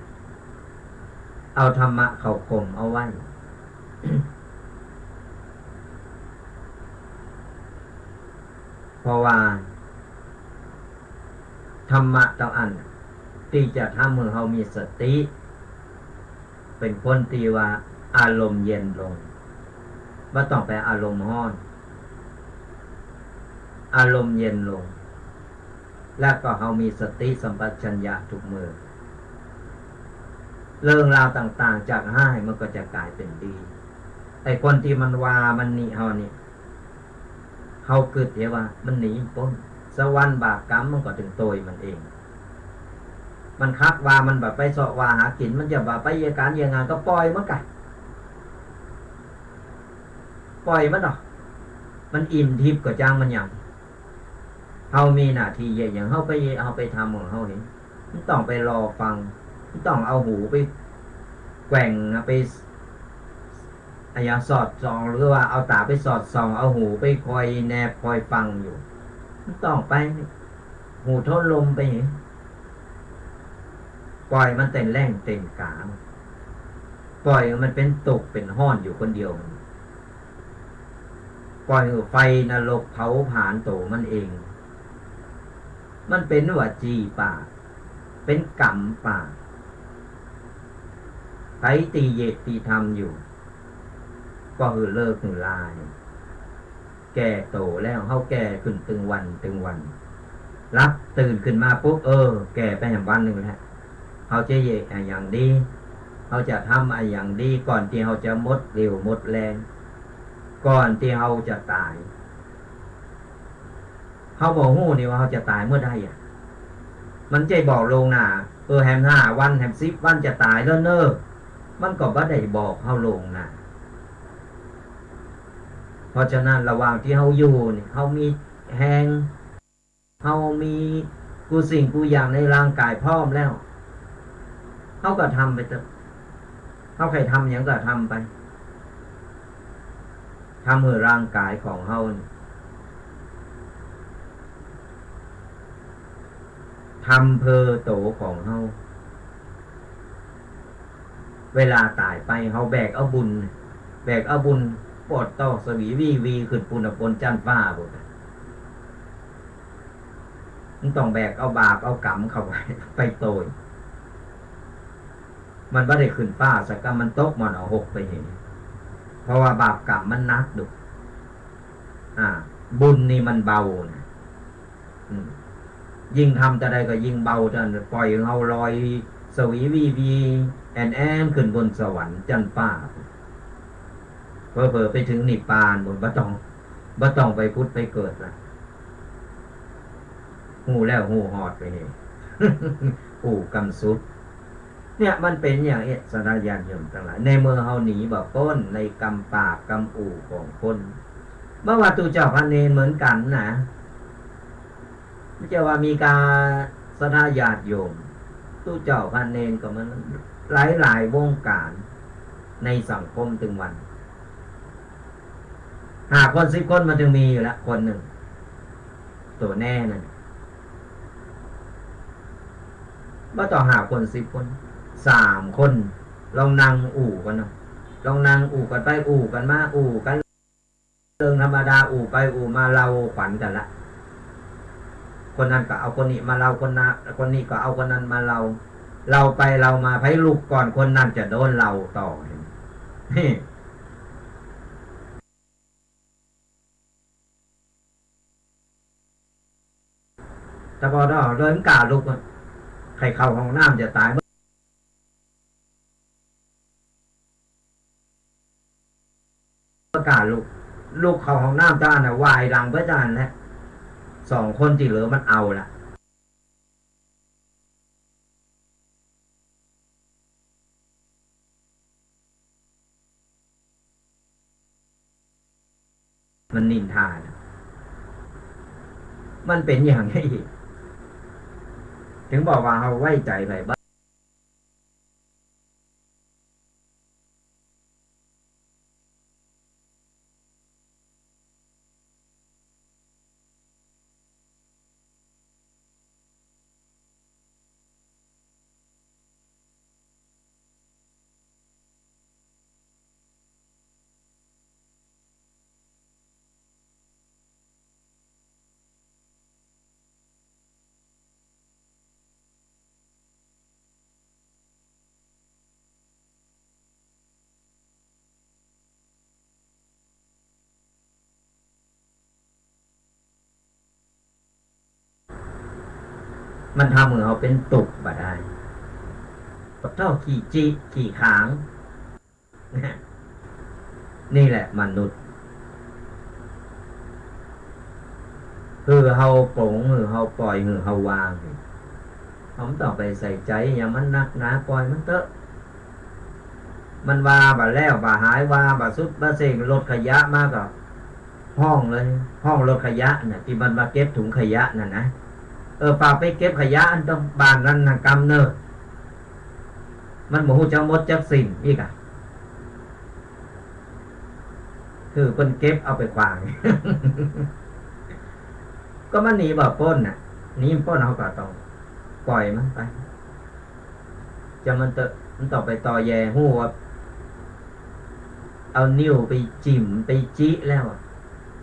เอาธรรมะเข้าข่มเอาไว้ เพราะว่าธรรมะต่างอันที่จะทำให้เฮามีสติเป็นคนที่ว่าอารมณ์เย็นลงบ่ต้องไปอารมณ์ร้อนอารมณ์เย็นลงแล้วก็เฮามีสติสัมปชัญญะทุกมือเรื่องราวต่างๆจากห้ายมันก็จะกลายเป็นดีไอ้คนที่มันว่ามันนี่เฮานี่เฮาคิดเดี๋ยวว่ามันหนีพ้นสวรรค์บาปกรรมมันก็ถึงโตยมันเองมันคักว่ามันแบบไปเสาะว่าหากินมันจะแบบไปเยการเยงานก็ปล่อยมันกันปล่อยมันหรอมันอิ่มทิพย์ก็จ้างมันอย่างเฮามีหน้าที่อย่างเฮาไปทำของเฮาเห็นมันต้องไปรอฟังมันต้องเอาหูไปแกว่งไปสอดส่องหรือว่าเอาตาไปสอดส่องเอาหูไปคอยแนบคอยฟังอยู่มันต้องไปหูทนลมไปเห็นปล่อยมันเต้นแรงเต้นกาปล่อยมันเป็นตกเป็นห้อนอยู่คนเดียวปล่อยไฟนรกเผาผลาญโตมันเองมันเป็นวจีป่าเป็นกรรมป่าไผตีเยกตีทำอยู่ก็คือเลิกถึงลายแก่โตแล้วเฮาแก่ขึ้นตึงวันรับตื่นขึ้นมาปุ๊บแก่ไปอย่างวันหนึ่งแล้วเขาจะเยกอย่างดีเขาจะทำอย่างดีก่อนที่เขาจะหมดเร็วหมดแรงก่อนที่เขาจะตาย เขาบอกฮู้นี่ว่าเขาจะตายเมื่อใดอ่ะมันใจบอกลงหน้าแฮม5 วันแฮม10 วันจะตายแล้วเนอะมันก็บ่ได้บอกเขาลงหน้าเพราะฉะนั้นระหว่างที่เขาอยู่นี่เขามีแหงเขามีกูสิ่งกูอย่างในร่างกายพร้อมแล้วเขาก็ทำไปเถอะเขาใครทำอย่างก็ทำไปทำให้ร่างกายของเขาทำเพอโตของเขาเวลาตายไปเขาแบกเอาบุญปวดต่อสวีวีขึ้นปุณปนจันฟ้าบุตรมันต้องแบกเอาบาปเอากรรมเข้าไปโตยมันไม่ได้ขึ้นฟ้าสักกรรมมันตกมันเอาหกไปเห็นเพราะว่าบาปกรรมมันนักดุบุญนี่มันเบานะยิ่งทำแต่ใดก็ยิ่งเบาจนปล่อยเอาลอยสวีวีแอนขึ้นบนสวรรค์จันฟ้าเผลอไปถึงนิพพานบนบ่ต้องไปพุทธไปเกิดละหูแล้วหูหอดไปเห็นหูกำสุดเนี่ยมันเป็นอย่างเอสนาญาณโยมทั้งหลายในเมื่อเฮาหนีบ่พ้นในกรรมปากกรรมอู่ของคนเมื่อว่าตูเจ้าพระเนรเหมือนกันนะไม่ใช่ว่ามีการสนาญาติโยมตูเจ้าพระเนรก็มันหลายวงการในสังคมถึงวัน5 คน10 คนมันจึงมีอยู่ละคนหนึ่งตัวแน่นั่นว่าต่อ5 คน10 คน3 คนลองนั่งอู่กันเนาะลองนั่งอู่กันไปอู่กันมาอู่กันเรื่องธรรมดาอู่ไปอู่มาเราขวัญกันละคนนั้นก็เอาคนนี้มาเราคนนี้ก็เอาคนนั้นมาเราไปเรามาไผลุกก่อนคนนั้นจะโดนเราต่อนี่แต่พอเราเริ่มกล้าลุกใครเข้าห้องน้ำจะตายกล้าลุกเข้าห้องน้ำจ้าน่ะวายดังเพื่อจานแล้ว2 คนที่เหลือมันเอาละมันนินทานะมันเป็นอย่างนี้ถึงบอกว่าเขาไว้ใจไปบ้างมันทำเหมือนเขาเป็นตุกบ่ได้เท่าขี่ขางนี่แหละมนุษย์คือเฮาปลงหรือเฮาปล่อยหรือเฮาวางผมต้องไปใส่ใจอย่างมันนักหนาปล่อยมันเถอะมันว่าบ่แล้วบ่หายว่าบ่สุดบ่เสงรถขยะมากก็ห้องเลยห้องรถขยะน่ะที่มันมาเก็บถุงขยะน่ะนะฝากไปเก็บขยะอันต้องบ้านนั้นนะกำเนิดมันบ่ฮู้จักหมดจักสิ่งอีกอ่ะคือเพิ่นเก็บเอาไปขวาง ก็มันหนีบ่พ้นน่ะหนีพ้นเฮาก็ต้องปล่อยมันไปจะมันต้องไปต่อแย่ฮู้ว่าเอานิ้วไปจิ้มไปจิแล้ว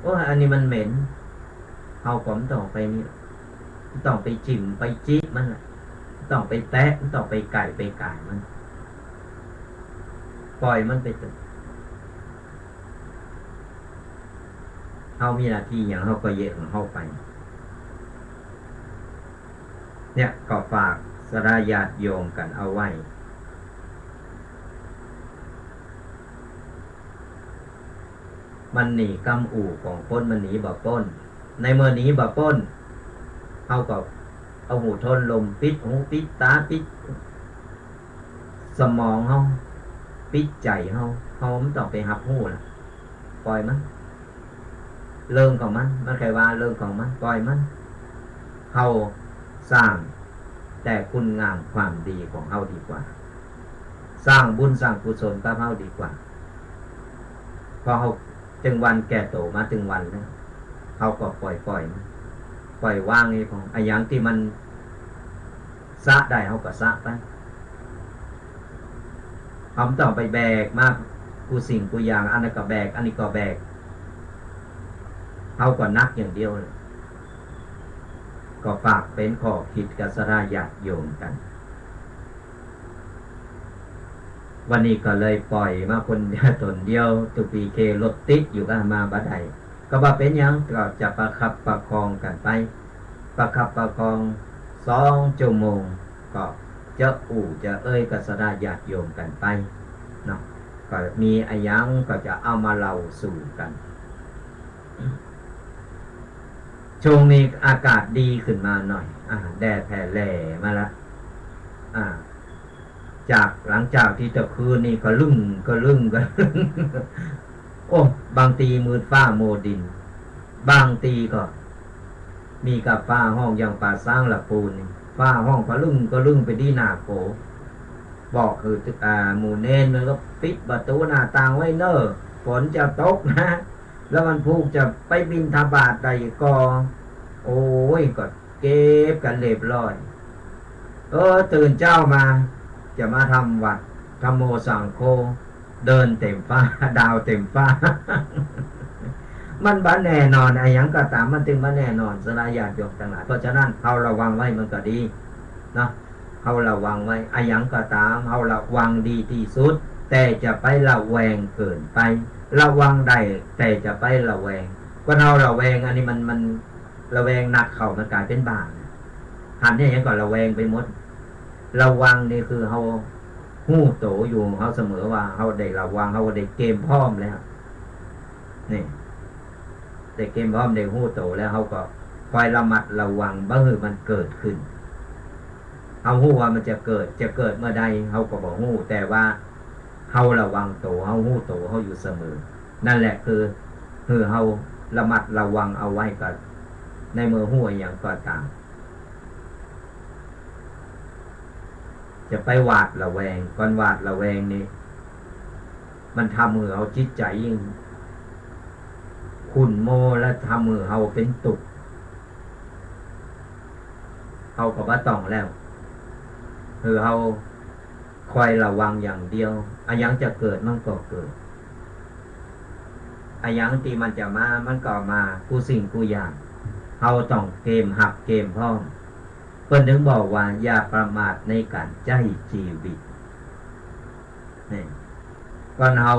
โอ้อันนี้มันเหม็นเฮาก็ต้องไปนี่ต้องไปจิ้มไปจิมันน่ะต้องไปแตะต้องไปไก่ไปก่ายมันปล่อยมันไปเถอะเฮามีหน้าที่อย่างเฮาก็เยะของเฮาไปเนี่ยก็ฝากสรญาติโยมกันเอาไว้มันหนีกรรมอู่ของคนมันหนีบ่พ้น ในเมื่อนี้บ่ป้นเอาก็เอาหูทนลมปิดหูปิดตาปิดสมองเฮาปิดใจเฮาไม่ต้องไปหับหูล่ะปล่อยมันเรื่องของมันใครว่าเรื่องของมันปล่อยมันเฮาสร้างแต่คุณงามความดีของเฮาดีกว่าสร้างบุญสร้างกุศลกับเฮาดีกว่าพอเฮาถึงวันแก่โตมาถึงวันแล้วเฮาก็ปล่อยมันปล่อยวางนี่ของไอ้อย่างที่มันสะได้เฮาก็สะไปเฮาไม่ต้องไปแบกมากกูสิ่งกูอย่างอันนั้นก็แบกอันนี้ก็แบกเฮาก็นักอย่างเดียวเลยก็ฝากเป็นข้อคิดกับสราญาติโยมกันวันนี้ก็เลยปล่อยมาคนเดียวตนเดียวตุปีเครถติดอยู่ก็มาบัดใดก็ว่าเป็นยังก็จะประคับประคองกันไปประคับประคอง2 ชั่วโมงก็จะจะกับสราญาติโยมกันไปเนาะก็มีอายังก็จะเอามาเล่าสู่กันช่วงนี้อากาศดีขึ้นมาหน่อยแดดแผ่แหล่มาละจากหลังจากที่ตะคืนนี่ก็ลึ่งโอ้บางตีมืดฟ้าโมดินบางตีก็มีกับฟ้าห้องอย่างป่าสร้างละปูนฟ้าห้องก็ลึ่งไปที่หน้าโขบอกคือหมู่เน้นมันก็ปิดประตูหน้าต่างไว้เนอะฝนจะตกนะแล้วมันพูกจะไปบินทบาทใดก็โอ้ยก็เก็บกันเรียบร้อยตื่นเจ้ามาจะมาทำวัดธรรมโมสังโฆเดินเต็มฟ้าดาวเต็มฟ้า มันบ้าแน่นอนไอ้ยังก็ตามมันถึงบ้าแน่นอนสลายญาติโยมทั้งหลายเพราะฉะนั้นเขาระวังไว้มันก็ดีนะเขาระวังไว้ไอ้ยังก็ตามเขาระวังดีที่สุดแต่จะไประแวงเกินไประวังได้แต่จะไประแวงก็เราระแวงอันนี้มันระแวงหนักเขามันกลายเป็นบาปหันเนี่ยยังก็ระแวงไปหมดระวังนี่คือเขาหู้โตอยู่เขาเสมอว่าเขาได้ระวังเขาได้เกมพร้อมแล้วนี่ได้เกมพร้อมได้หู้โตแล้วเขาก็คอยระมัดระวังบ่ให้มันเกิดขึ้นเขาหู้ว่ามันจะเกิดเมื่อใดเขาก็บอกหู้แต่ว่าเขาระวังโตเขาหู้โตเขาอยู่เสมอนั่นแหละคือเขาระมัดระวังเอาไว้กับในเมื่อหู้อย่างก็ตามจะไปหวาดระแวงก่อนหวาดระแวงนี่มันทำมือเอาจิตใจยิ่งขุ่นโมและทำมือเอาเป็นตุกเขาก็ว่าต้องแล้วเขาคอยระวังอย่างเดียวอายังจะเกิดมันก็เกิดอายังที่มันจะมามันก็มากูสิ่งกูอย่างเขาต้องเกมหักเกมพร้อมเพิ่นถึงบอกว่าอย่าประมาทในการใช้ชีวิตนี่ก่อนเฮา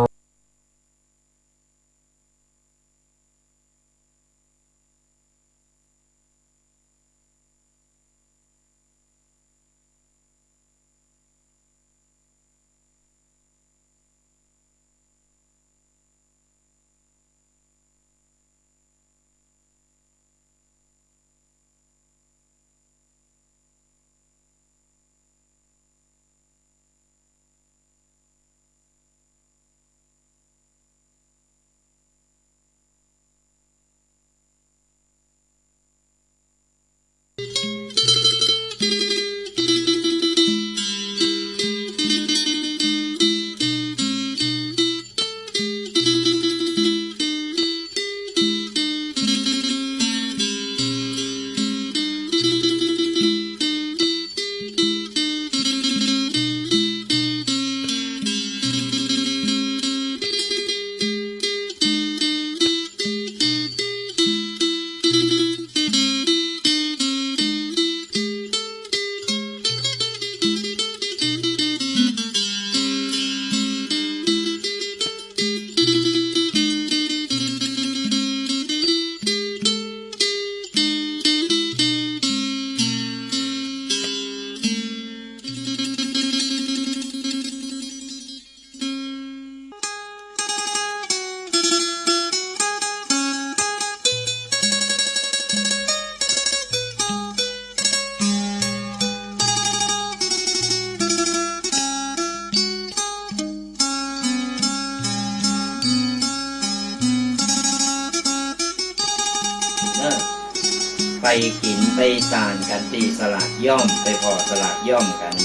กินไปตานกันตีสลากย่อมไปพอสลากย่อมกัน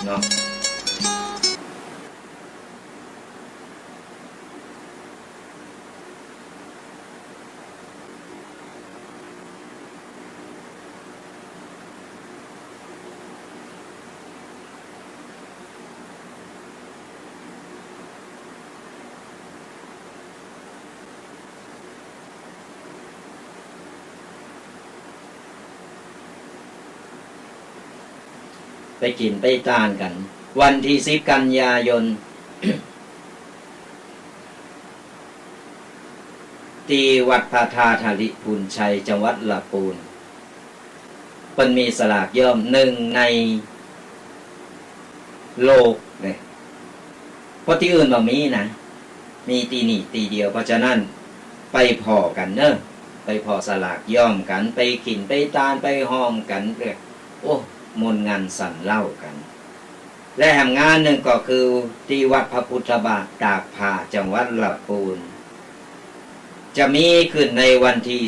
เนาะไปกินไปตานกัน วันที่10 กันยายน ที่วัดพระธาตุธาริพูนชัยจังหวัดลำพูนมันมีสลากย่อมหนึ่งในโลกเนี่ยเพราะที่อื่นบ่มีนะมีตีนี่ตีเดียวเพราะฉะนั้นไปพอกันเนอะไปพอสลากย่อมกันไปกินไปตานไปหอมกันเรียกโอ้มนต์งานสั่นเล่ากันและแห่งงานหนึ่งก็คือที่วัดพระพุทธบาทตากผ้าจังหวัดลำพูนจะมีขึ้นในวันที่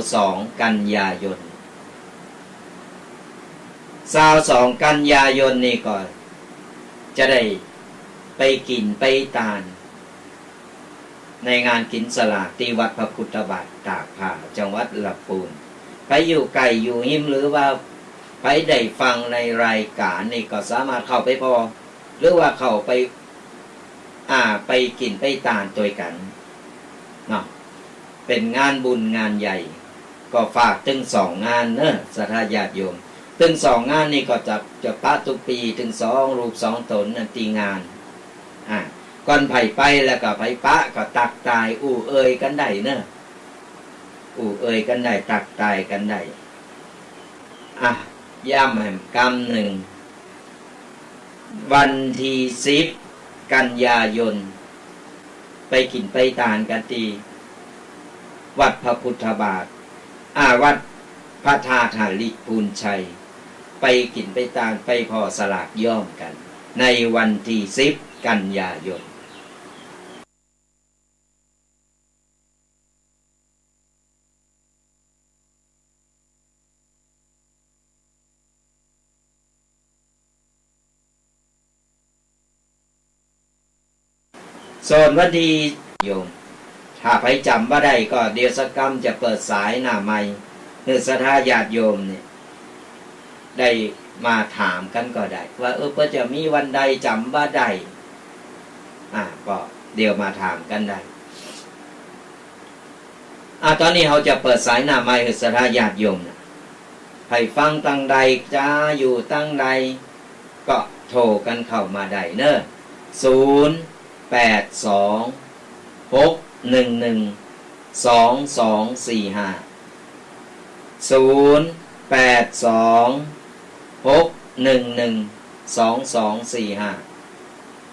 22 กันยายน22 กันยายนนี่ก็จะได้ไปกินไปตานในงานกินสลากที่วัดพระพุทธบาทตากผ้าจังหวัดลำพูนไปอยู่ไกลอยู่หิมหรือว่าไปได้ฟังในรายการนี่ก็สามารถเข้าไปพอหรือว่าเข้าไปกินไปตานตัวกันเนาะเป็นงานบุญงานใหญ่ก็ฝากถึง2 งานเนอะศรัทธาญาติโยมถึง2 งานนี่ก็จะปะทุกปีถึง2 รูป 2 ตนนั่นตีงานก่อนไผ่ไปแล้วก็ไผ่ปะก็ตักตายอู่เอ่ยกันได้เนอะอู่เอ่ยกันได้ตักตายกันได้ย่ำแห่งกรรมหนึ่งวันที่10 กันยายนไปกินไปตานกันตีวัดพระพุทธบาทวัดพระธาตุธาริพูนชัยไปกินไปตานไปพอสลากย่อมกันในวันที่10 กันยายนส่วนวันที่โยมถ้าไปจำว่าได้ก็เดียวสกรรมจะเปิดสายหน้าใหม่เนื้อศรัทธาญาติโยมเนี่ยได้มาถามกันก็ได้ว่าเพื่อจะมีวันใดจำว่าได้ก็เดี๋ยวมาถามกันได้ตอนนี้เราจะเปิดสายหน้าใหม่เนื้อศรัทธาญาติโยมให้ฟังตั้งใดจ้าอยู่ตั้งใดก็โทรกันเข้ามาได้เนอะ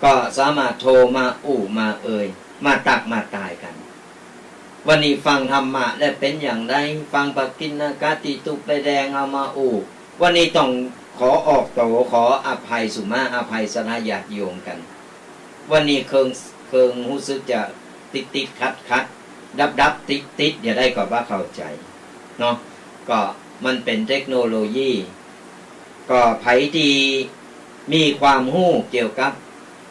ก็สามารถโทรมามามาตักมาตายกันวันนี้ฟังธรรมะและเป็นอย่างไรฟังปกิณกติตุไปแดงเอามาวันนี้ต้องขอออกโตขออภัยสุมาอภัยสนาญาติโยมกันวันนี้เคิงรู้สึกจะติดคัดดับติดอย่าได้ก็ว่าเข้าใจเนาะก็มันเป็นเทคโนโลยีก็ไผที่มีความรู้เกี่ยวกับ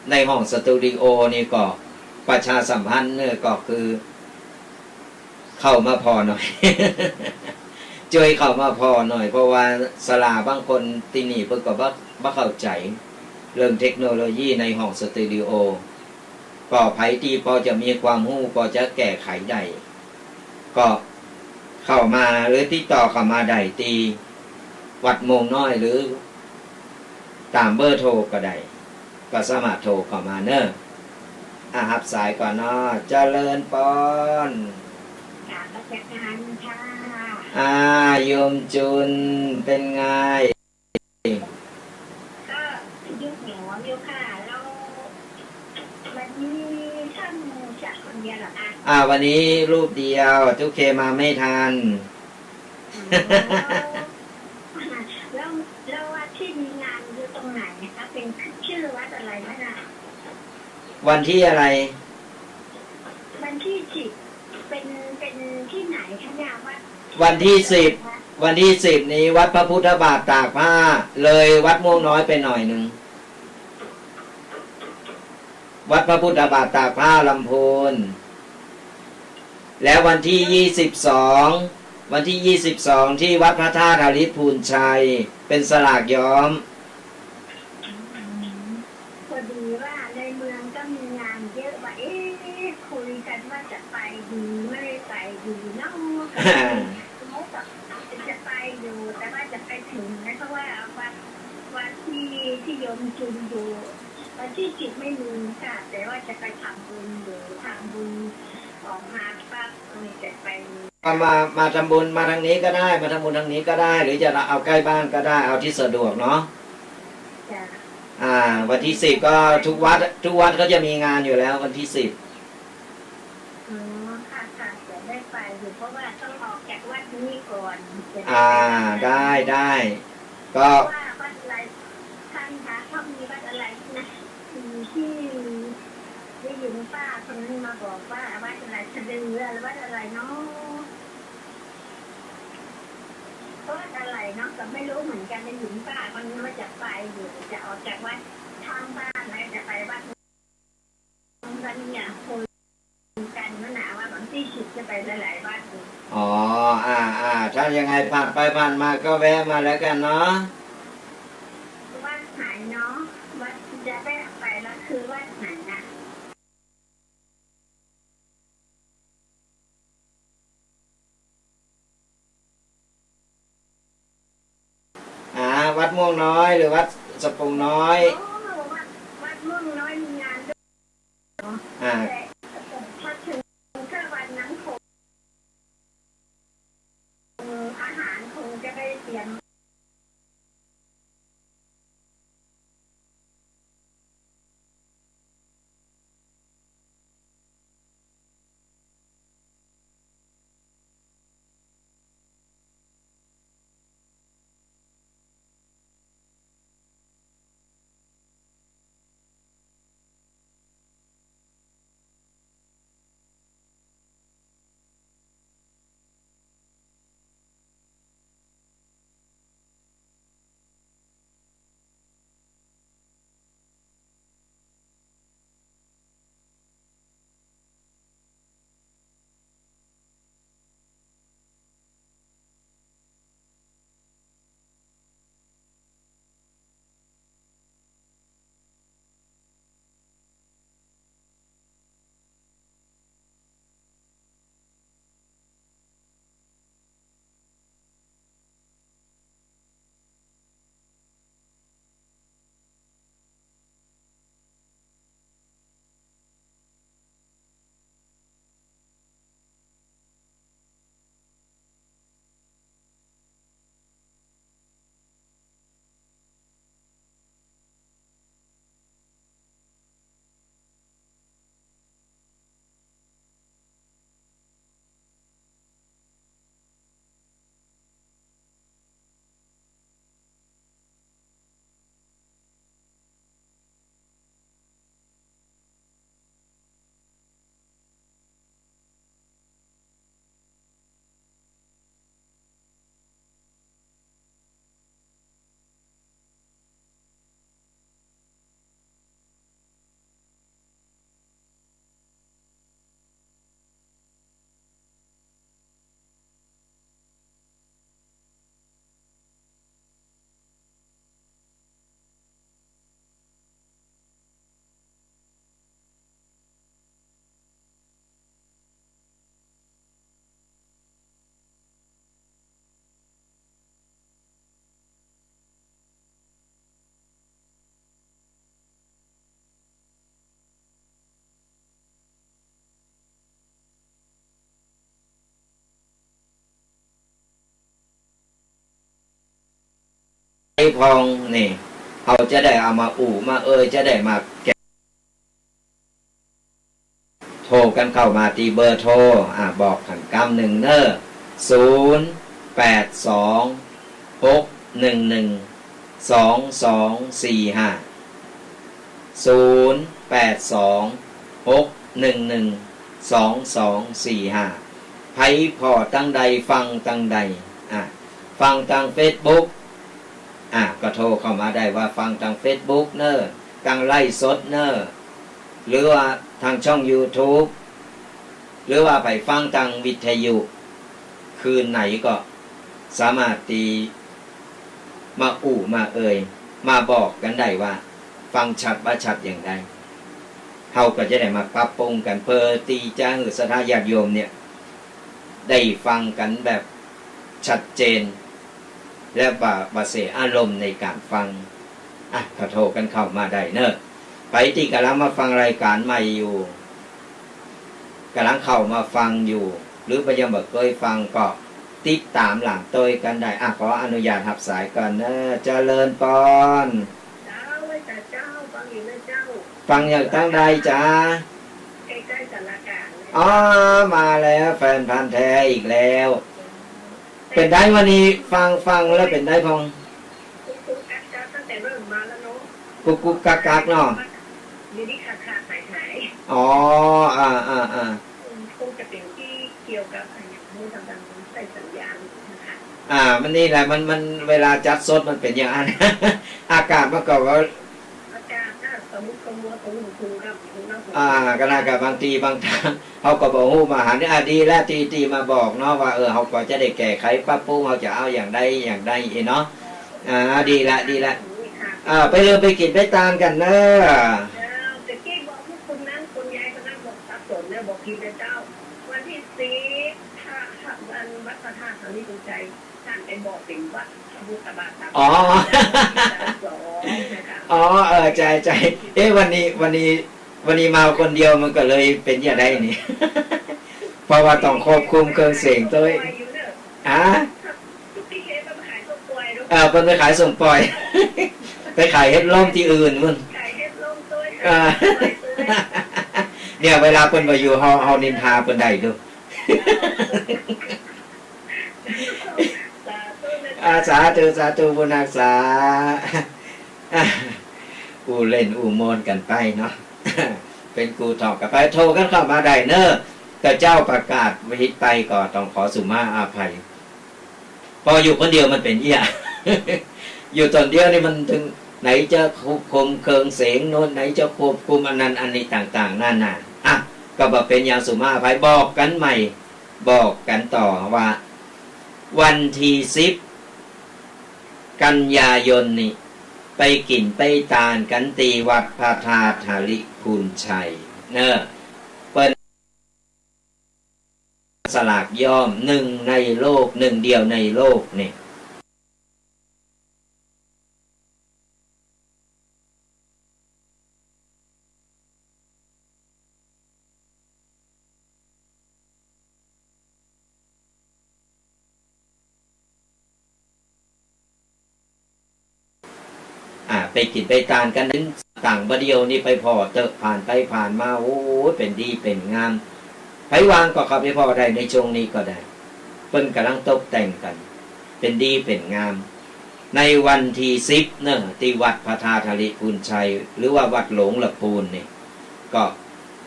ในห้องสตูดิโอนี่ก็ประชาสัมพันธ์เนี่ยก็คือเข้ามาพอหน่อย ช่วยเข้ามาพอหน่อยเพราะว่าสลาบางคนที่นี่เพิ่นก็บ่เข้าใจเรื่องเทคโนโลยีในห้องสตูดิโอก็ไผที่พอจะมีความรู้พอจะแก้ไขได้ก็เข้ามาหรือติดต่อเข้ามาได้ตีวัดโมงน้อยหรือตามเบอร์โทรก็ได้ก็สามารถโทรเข้ามาเนอะรับสายก่อนเนาะเจริญปอนโยมจุนเป็นไงก็ยุคหนูยุคค่ะแล้ววันนี้ท่านจะคนเดียวหรอคะวันนี้รูปเดียวทุกเคมาไม่ทันแล้ววัดที่มีงานอยู่ตรงไหนนะคะเป็นชื่อวัดอะไรไหมนะวันที่อะไรวันที่10เป็นที่ไหนคะเนี่ยวันที่10 วันที่10นี้วัดพระพุทธบาทตากผ้าเลยวัดม่วงน้อยไปหน่อยหนึ่งวัดพระพุทธบาทตากผ้าลำพูนแล้ววันที่22ที่วัดพระธาตุหาริพูนชัยเป็นสลากย้อมพอดีว่าในเมืองก็มีงานเยอะว่าคุยกันว่าจะไปดีไม่ไปดีเนาะจะไปอยู่แต่ว่าจะไปถึงนะเพราะว่าวันที่โยมจุนอยู่วันที่จิตไม่มีค่ะแต่ว่าจะไปทำบุญอยู่ทำบุญออกมาปั๊บจะไปมาทำบุญมาทางนี้ก็ได้มาทำบุญทางนี้ก็ได้หรือจะเอาใกล้บ้านก็ได้เอาที่สะดวกเนาะวันที่10ก็ทุกวัดเขาจะมีงานอยู่แล้ววันที่10ค่ะจะได้ไปอยู่เพราะว่าต้องออกจากวัดนี้ก่อนได้ก็ว่าวัดอะไรท่านคะเขามีวัดอะไรนะที่ได้ยินป้าคนนึงมาบอกว่าวัดอะไรสะดืออะไรวัดอะไรเนาะวัดอะไรเนาะก็ไม่รู้เหมือนกันได้ยินป้าคนนี้ว่าจะไปอยู่จะออกจากวัดทางบ้านแล้วจะไปวัดวันนี้คุยกันว่าหนาว่าบางที่ฉุดจะไปหลายๆวัดถ้ายังไงผ่านไปผ่านมาก็แวะมาแล้วกันเนาะวัดไหนเนาะวัดจะแวะไปแล้วคือวัดไหนนะวัดม่วงน้อยหรือวัดสะพุงน้อยวัดม่วงน้อยมีงานด้วยพอถึงถ้าวันนั้นคงอาหารคงจะได้เตรียมไอ้พองนี่เขาจะได้เอามามาจะได้มาแกะโทรกันเข้ามาตีเบอร์โทรบอกขันกำ1 082-611-2245 ไผพอตั้งใดฟังตั้งใด ฟังทาง Facebook ก็โทรเข้ามาได้ว่าฟังทาง Facebook เนอะทางไลฟ์สดเนอะหรือว่าทางช่อง YouTube หรือว่าไปฟังทางวิทยุคืนไหนก็สามารถตีมามามาบอกกันได้ว่าฟังชัดว่าชัดอย่างไรเขาก็จะได้มาปรับปรุงกันเพื่อตีจ้าหรือศรัทธาญาติโยมเนี่ยได้ฟังกันแบบชัดเจนและบาเสอารมณ์ในการฟังก็โทรกันเข้ามาได้เนอะไปที่กำลังมาฟังรายการใหม่อยู่กำลังเข้ามาฟังอยู่หรือไปยังบ่เคยฟังก็ติดตามหลังตัวกันได้ขออนุญาตรับสายก่อนนะเจริญปอนเจ้าเจ้าฟังอยู่นะเจ้าฟังอย่างตั้งใดจ้าใกล้ๆสารกลางมาแล้วแฟนพันธุ์แท้อีกแล้วเป็นได้วันนี้ฟังแล้วเป็นได้พองกุ๊กกักตั้งแต่เริ่มมาแล้วเนาะกุ๊กกักเนาะอยู่ที่ขาดหายคงจะเป็นที่เกี่ยวกับอะไรอย่างนี้ทำการใส่สัญญาณนะคะมันนี่แหละมันเวลาจัดสดมันเป็นอย่างนั้น อากาศมันก็ว่าอากาศสมมุติมัวสมมุติคุณครับก็น่ากับบางทีบางทางเขาก็บอกฮู้มาหาเนี่ยดีแล้วตีมาบอกเนาะว่าเขาก็จะได้แก้ไขปรับปรุงเขาจะเอาอย่างใดเนาะดีละไปเริ่มไปกินไปตามกันเนอะตะกี้บอกพวกคุณนั้นคุณยายคนนั้นบอกสับสนเนี่ยบอกกินเจ้าวันที่4ถ้าวันวัดพระธาตุเขานี่ใจท่านไปบอกเป็นวัดบุตรบาทใจวันนี้มาคนเดียวมันก็เลยเป็นอย่างไรนี่ เพราะว่าต้องควบคุมเครื่องเสียงตัวเพิ่นไปขายส่งปล่อยไปขายเฮ็ดล่มที่อื่นมึงเนี่ยเวลาเพิ่นมาอยู่เฮานินทาเพิ่นได้ดูสาธุบุญรักษาเล่นโมนกันไปเนาะเป็นกูถอกกันไปโทรกันเข้ามาได้เนอะแต่เจ้าประกาศวิหิตไปก็ต้องขอสุมาอาภัยพออยู่คนเดียวมันเป็นอย่าง อยู่ตนเดียวนี่มันถึงไหนจะควบคุมเครื่องเสียงโน้นไหนจะควบคุมอันนั้นอันนี้ต่างๆนั่นน่ะก็บอกเป็นอย่างสุมาอาภัยบอกกันใหม่บอกกันต่อว่าวันที่10 กันยายนนี่ไปกินไปตานกันตีวัดพระธาตุหริพูนชัยเนอะเปิ้นสลากย่อมหนึ่งในโลกหนึ่งเดียวในโลกนี่ไปกินไปตานกันนึงต่างประเดียวนี่ไปพอเตอะผ่านไปผ่านมาโอ้เป็นดีเป็นงามไผวางก็เข้าไปพอได้ในช่วงนี้ก็ได้เพิ่นกำลังตกแต่งกันเป็นดีเป็นงามในวันที่10เนอะที่วัดพระธาตุหริพูนชัยหรือว่าวัดหลงละพูนนี่ก็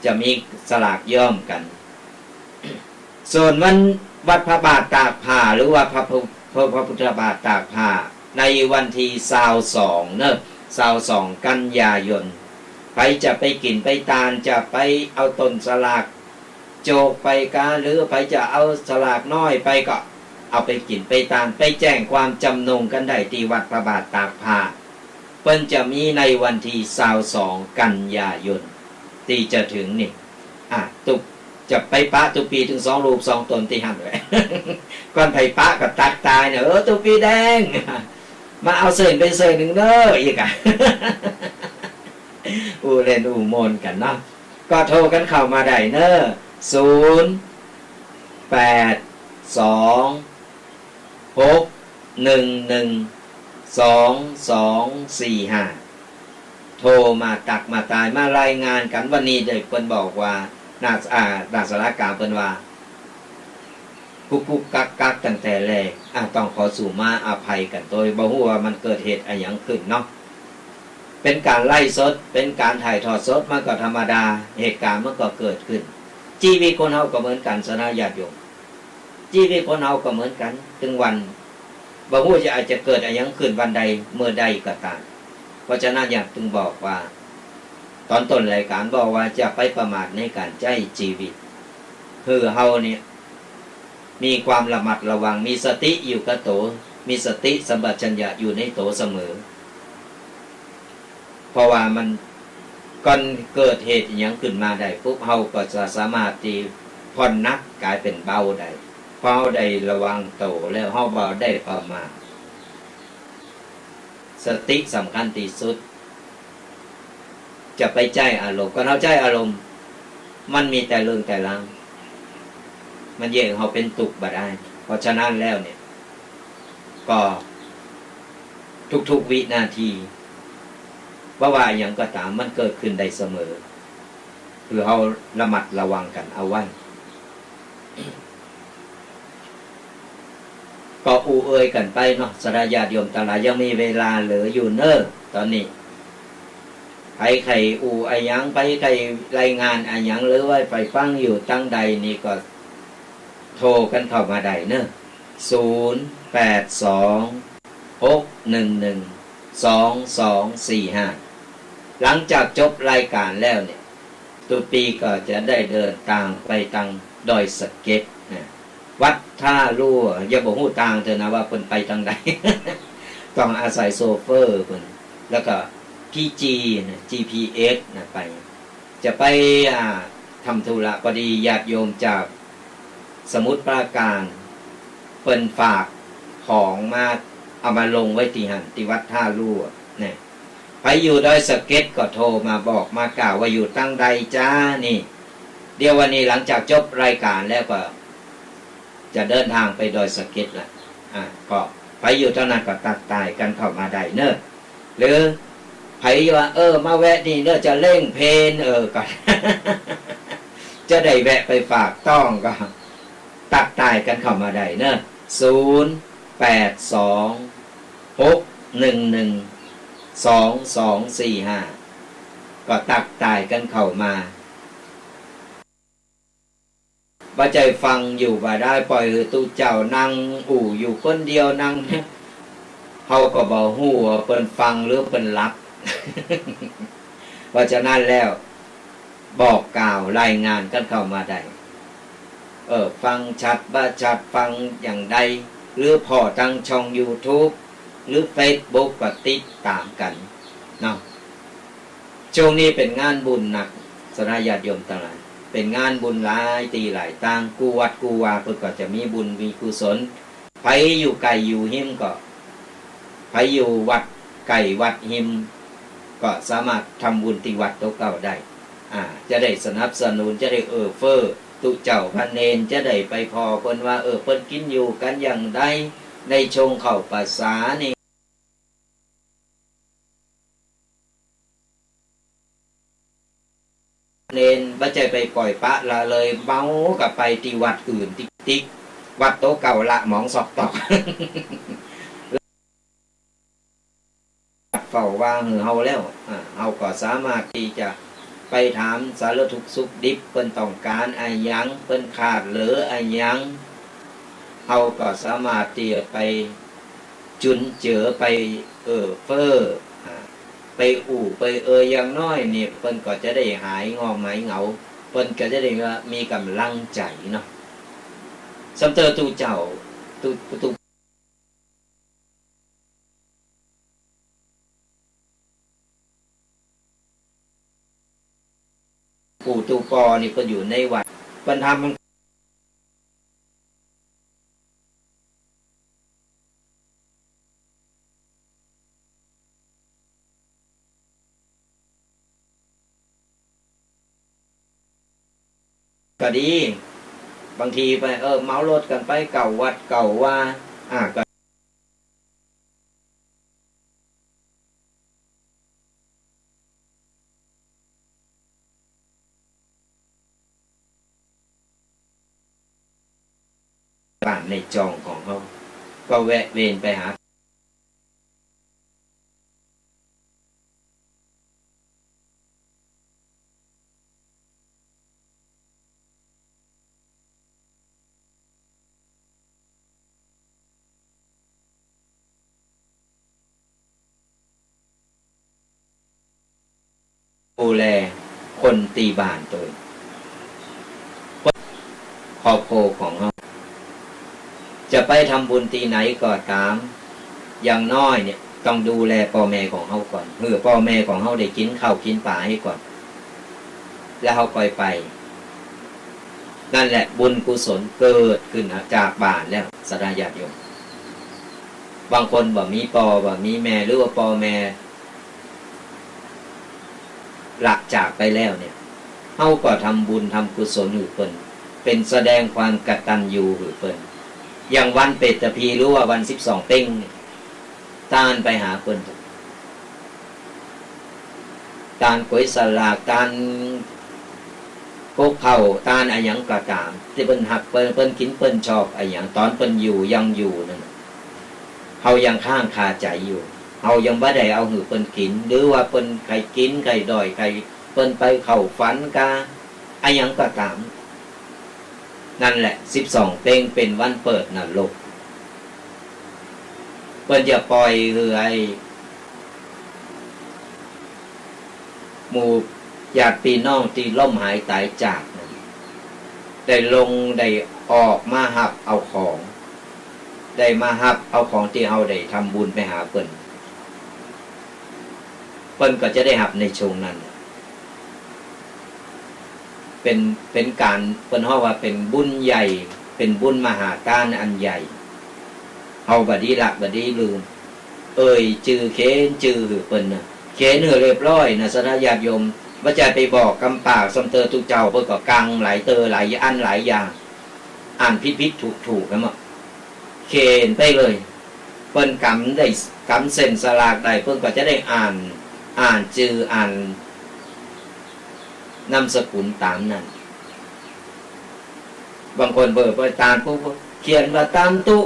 จะมีสลากย่อมกันส่วนวันวัดพระบาทตากผ้าหรือว่าพระพุทธบาทตากผ้าในวันที่22เนอะ22 กันยายนไปจะไปกินไปตานจะไปเอาต้นสลากโจกไปกาหรือไปจะเอาสลากน้อยไปก็เอาไปกินไปตานไปแจ้งความจำนงกันได้ที่วัดพระบาทตากผ้าเพิ่นจะมีในวันที่22 กันยายนที่จะถึงนี่ตุกจะไปปะตุปีถึง2 รูป 2 ตนที่หั่นไว้ ก่อนไปปะก็ตักตายเนี่ยตุปีแดงมาเอาเศษไปเศษหนึ่งเด้ออีกเล่นโมนกันเนาะก็โทรกันเข้ามาได้เนอะ082611245โทรมาตักมาตายมารายงานกันวันนี้เด็กเพิ่นบอกว่านาสารกลางเพิ่นว่ากุกกักตั้งแต่แรกต้องขอสู่มาอภัยกันโดยบ่ฮู้ว่ามันเกิดเหตุอะไรอย่างขึ้นเนาะเป็นการไล่สดเป็นการถ่ายทอดสดมันก็ธรรมดาเหตุการณ์มันก็เกิดขึ้นชีวิตคนเฮาก็เหมือนกันสนะญาติโยมชีวิตคนเฮาก็เหมือนกันถึงวัน บ่ฮู้จะอาจจะเกิดอะไรยังขึ้นวันใดเมื่อใดก็ตามเพราะฉะนั้นอยากจึงบอกว่าตอนต้นรายการบอกว่าจะไปประมาทในการใช้ชีวิตคือเฮาเนี่ยมีความระมัดระวังมีสติอยู่กับโตมีสติสัมปชัญญะอยู่ในโตเสมอเพราะว่ามันก่อนเกิดเหตุอย่างขึ้นมาได้ปุ๊บเฮาก็จะสามารถที่ผ่อนนักกลายเป็นเบาได้เพราะเฮาได้ระวังโตแล้วเฮาเบาได้ประมาทสติสำคัญที่สุดจะไปใจอารมณ์ก็เฮาใจอารมณ์มันมีแต่เรื่องแต่ราวมันแยกเฮาเป็นตุกบ่ได้เพราะฉะนั้นแล้วเนี่ยก็ทุกๆวินาทีว่าอย่างก็ตามมันเกิดขึ้นได้เสมอคือเราระมัดระวังกันเอาไว้ก็อูเอ่ยกันไปเนาะสระญาติโยมตลาดยังมีเวลาเหลืออยู่เนอะตอนนี้ไปใครอูอายังไปใครรายงานอายังหรือว่าไปฟังอยู่ตั้งใดนี่ก็โทรกันเข้ามาได้เนอะ0826112245หลังจากจบรายการแล้วเนี่ยตุปีก็จะได้เดินทางไปทางดอยสะเก็ดนะวัดท่าลู่อย่าบอกหูต่างเถอะนะว่าเพิ่นไปทางใด ต้องอาศัยโซเฟอร์เพิ่นแล้วก็พี่จีนะ GPS นะไปจะไปทำธุระพอดีญาติโยมจากสมุทรปราการเพิ่นฝากของมาเอามาลงไว้ที่หันที่วัดท่าลู่เนี่ยไปอยู่ดอยสะเก็ดก็โทรมาบอกมากล่าวว่าอยู่ตั้งใดจ้านี่เดี๋ยววันนี้หลังจากจบรายการแล้วก็จะเดินทางไปดอยสะเก็ดละก็ไปอยู่เท่านั้นก็ตัดตายกันเข้ามาได้เนอะหรือไผว่ามาแวะนี่เนอะจะเล่งเพลนก็ จะได้แวะไปฝากต้องก็ตัดตายกันเข้ามาได้เนอะ0826112245ก็ตักตายกันเข้ามาว่าใจฟังอยู่ว่าได้ปล่อยตู้เจ้านั่งอู่อยู่คนเดียวนั่งเขาก็บอกหูว่าเปิ้นฟังหรือเปิ้นรับ เพราะฉะนั้นแล้วบอกกล่าวรายงานกันเข้ามาได้ฟังชัดบ่ชัดฟังอย่างใดหรือพอทางช่อง YouTube หรือ Facebook ก็ติดตามกันเนาะช่วงนี้เป็นงานบุญหนักสระญาติโยมทั้งหลายเป็นงานบุญหลายตีหลายต่างกูวัดกูวาเพิ่นก็จะมีบุญมีกุศลไผอยู่ไกลอยู่หิมก็ไผอยู่วัดไกลวัดหิมก็สามารถทำบุญที่วัดโตเก่าได้จะได้สนับสนุนจะได้เฟ้อตุเจ้าพันเนนจะได้ไปพอเพิ่นว่าเพิ่นกินอยู่กันอย่างใดในชงเข้าภาษานี่เนนบ่ใจไปปล่อยปะละเลยเมากับไปที่วัดอื่นติ๊กวัดโตเก่าละหมองสอกตอก เฝ้าว่าเฮาแล้วเฮาก็สามารถที่จะไปถามสารทุกข์สุขดิบเพิ่นต้องการอะไรยังเพิ่นขาดเหลืออะไรยังเฮาก็สามารถที่จะไปจุนเจือไปเฟ้อไปอู่ไปอย่างน้อยนี่เพิ่นก็จะได้หายงอหมายเหงาเพิ่นก็จะได้มีกำลังใจเนาะสำเตอตูเจ้าตูปู่ตูปอนี่เพิ่นอยู่ในวัดเพิ่นทำมันก็ดีบางทีไปเมารถกันไปเก่าวัดเก่าว่าก็บ้านในจองของเขาก็แวะเวียนไปหา ดูแลคนตีบานตัวครอบครัวของเราจะไปทำบุญตีไหนก็ตามอย่างน้อยเนี่ยต้องดูแลพ่อแม่ของเขาก่อนเพื่อพ่อแม่ของเขาได้กินข้าวกินปลาให้ก่อนแล้วเขาค่อยไปนั่นแหละบุญกุศลเกิดขึ้นจากบ้านแล้วสดาญาติโยมบางคนบ่มีพ่อบ่มีแม่หรือว่าพ่อแม่หลักจากไปแล้วเนี่ยเขาก็ทำบุญทำกุศลหือเพิ่นเป็นแสดงความกตัญญูหือเพิ่นอย่างวันเปตพีหรือว่าวัน12เต็งตานไปหาเพิ่นตานก๋วยสลากตานโกเผาตานอะไรอย่างกระตามที่เพิ่นหักเพิ่นกินเพิ่นชอบอะไรอย่างตอนเพิ่นอยู่ยังอยู่นั่นเฮายังข้างคาใจอยู่เฮายังบ่ได้เอาหือเพิ่นกินหรือว่าเพิ่นใครกินใครด้อยใครเพิ่นไปเข้าฝันกาอะไรอย่างกระตามนั่นแหละ12เต็งเป็นวันเปิดนรกเพิ่นจะปล่อยคือไอ้หมู่ญาติพี่น้องที่ล่มหายตายจากนั้นได้ลงได้ออกมาหับเอาของได้มาหับเอาของที่เอาได้ทำบุญไปหาเพิ่นก็จะได้หับในช่วงนั้นเป็นการเพิ่นเฮาว่าเป็นบุญใหญ่เป็นบุญมหาการอันใหญ่เฮาบัดนี้ละบัดนี้ลืมจื้อเขนจื้อเพิ่นน่ะเขนเหือเรียบร้อยนะสนะญาติโยมว่าจะไปบอกกำปากสำเตอทุกเจ้าเพิ่นก็กังหลายเตอหลายอันหลายอย่างอ่านผิดถูกนะมั้งเขนไปเลยเพิ่นกำได้กำเส้นสลากได้เพิ่นก็จะได้อ่านจื้ออ่านนามสกุลตามนั้นบางคนเบิกไปตามปุ๊บเขียนมาตามตุ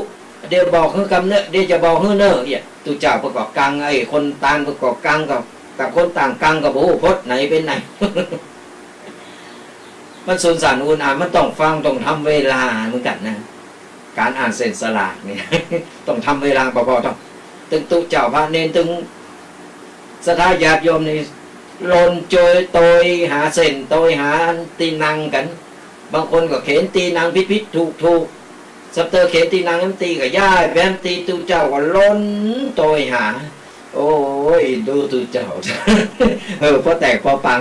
เดี๋ยวบอกคือกำเนเดี๋ยวจะบอกคือเนอเนี่ยตุเจ้าประกอบกังไอ้คนตามประกอบกังกับคนต่างกังกับโอ้พดไหนเป็นไหน มันสุนสานอุ่นอ่านมันต้องฟังต้องทำเวลาเหมือนกันนะการอ่านเส้นสลากเนี่ย ต้องทำเวลาพอๆต้องตึงตุเจ้าพระเนนตึงสถาญาติโยมนี่ลนโจยโตยหาเส้นโตยหาตีนังกันบางคนก็เข็นตีนังพิษถูกสับเตอร์เข็นตีนังน้ำตีกับย่าแบมตีตุเจ้าก็ล้นโตยหาโอ้ยดูตุเจ้า พอแตกพอปัง